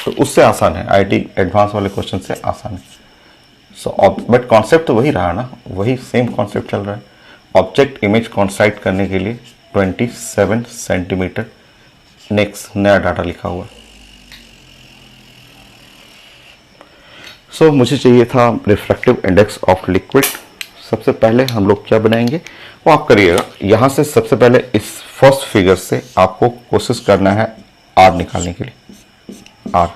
तो उससे आसान है, आईटी एडवांस वाले क्वेश्चन से आसान है। सो बट कॉन्सेप्ट तो वही रहा ना, वही सेम कॉन्सेप्ट चल रहा है। ऑब्जेक्ट इमेज कॉन्साइड करने के लिए 27 सेंटीमीटर। नेक्स्ट नया डाटा लिखा हुआ। सो मुझे चाहिए था रिफ्रैक्टिव इंडेक्स ऑफ लिक्विड। सबसे पहले हम लोग क्या बनाएंगे वो आप करिएगा। यहाँ से सबसे पहले इस फर्स्ट फिगर से आपको कोशिश करना है आर निकालने के लिए, आर,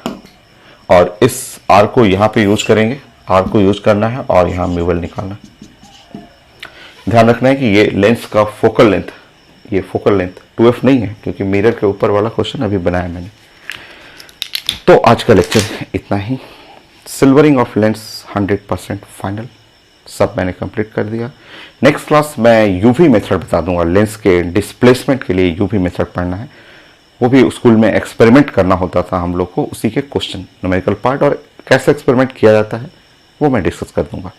और इस आर को यहाँ पे यूज करेंगे, आर को यूज करना है और यहाँ म्यूवल निकालना है। ध्यान रखना है कि ये लेंस का फोकल लेंथ, ये फोकल लेंथ 2f नहीं है क्योंकि मिरर के ऊपर वाला क्वेश्चन अभी बनाया मैंने। तो आज का लेक्चर इतना ही। सिल्वरिंग ऑफ लेंस 100% फाइनल, सब मैंने कंप्लीट कर दिया। नेक्स्ट क्लास मैं यूवी मेथड बता दूंगा। लेंस के डिस्प्लेसमेंट के लिए यूवी मेथड पढ़ना है, वो भी स्कूल में एक्सपेरिमेंट करना होता था हम लोग को, उसी के क्वेश्चन न्यूमेरिकल पार्ट और कैसे एक्सपेरिमेंट किया जाता है वो मैं डिस्कस कर दूंगा।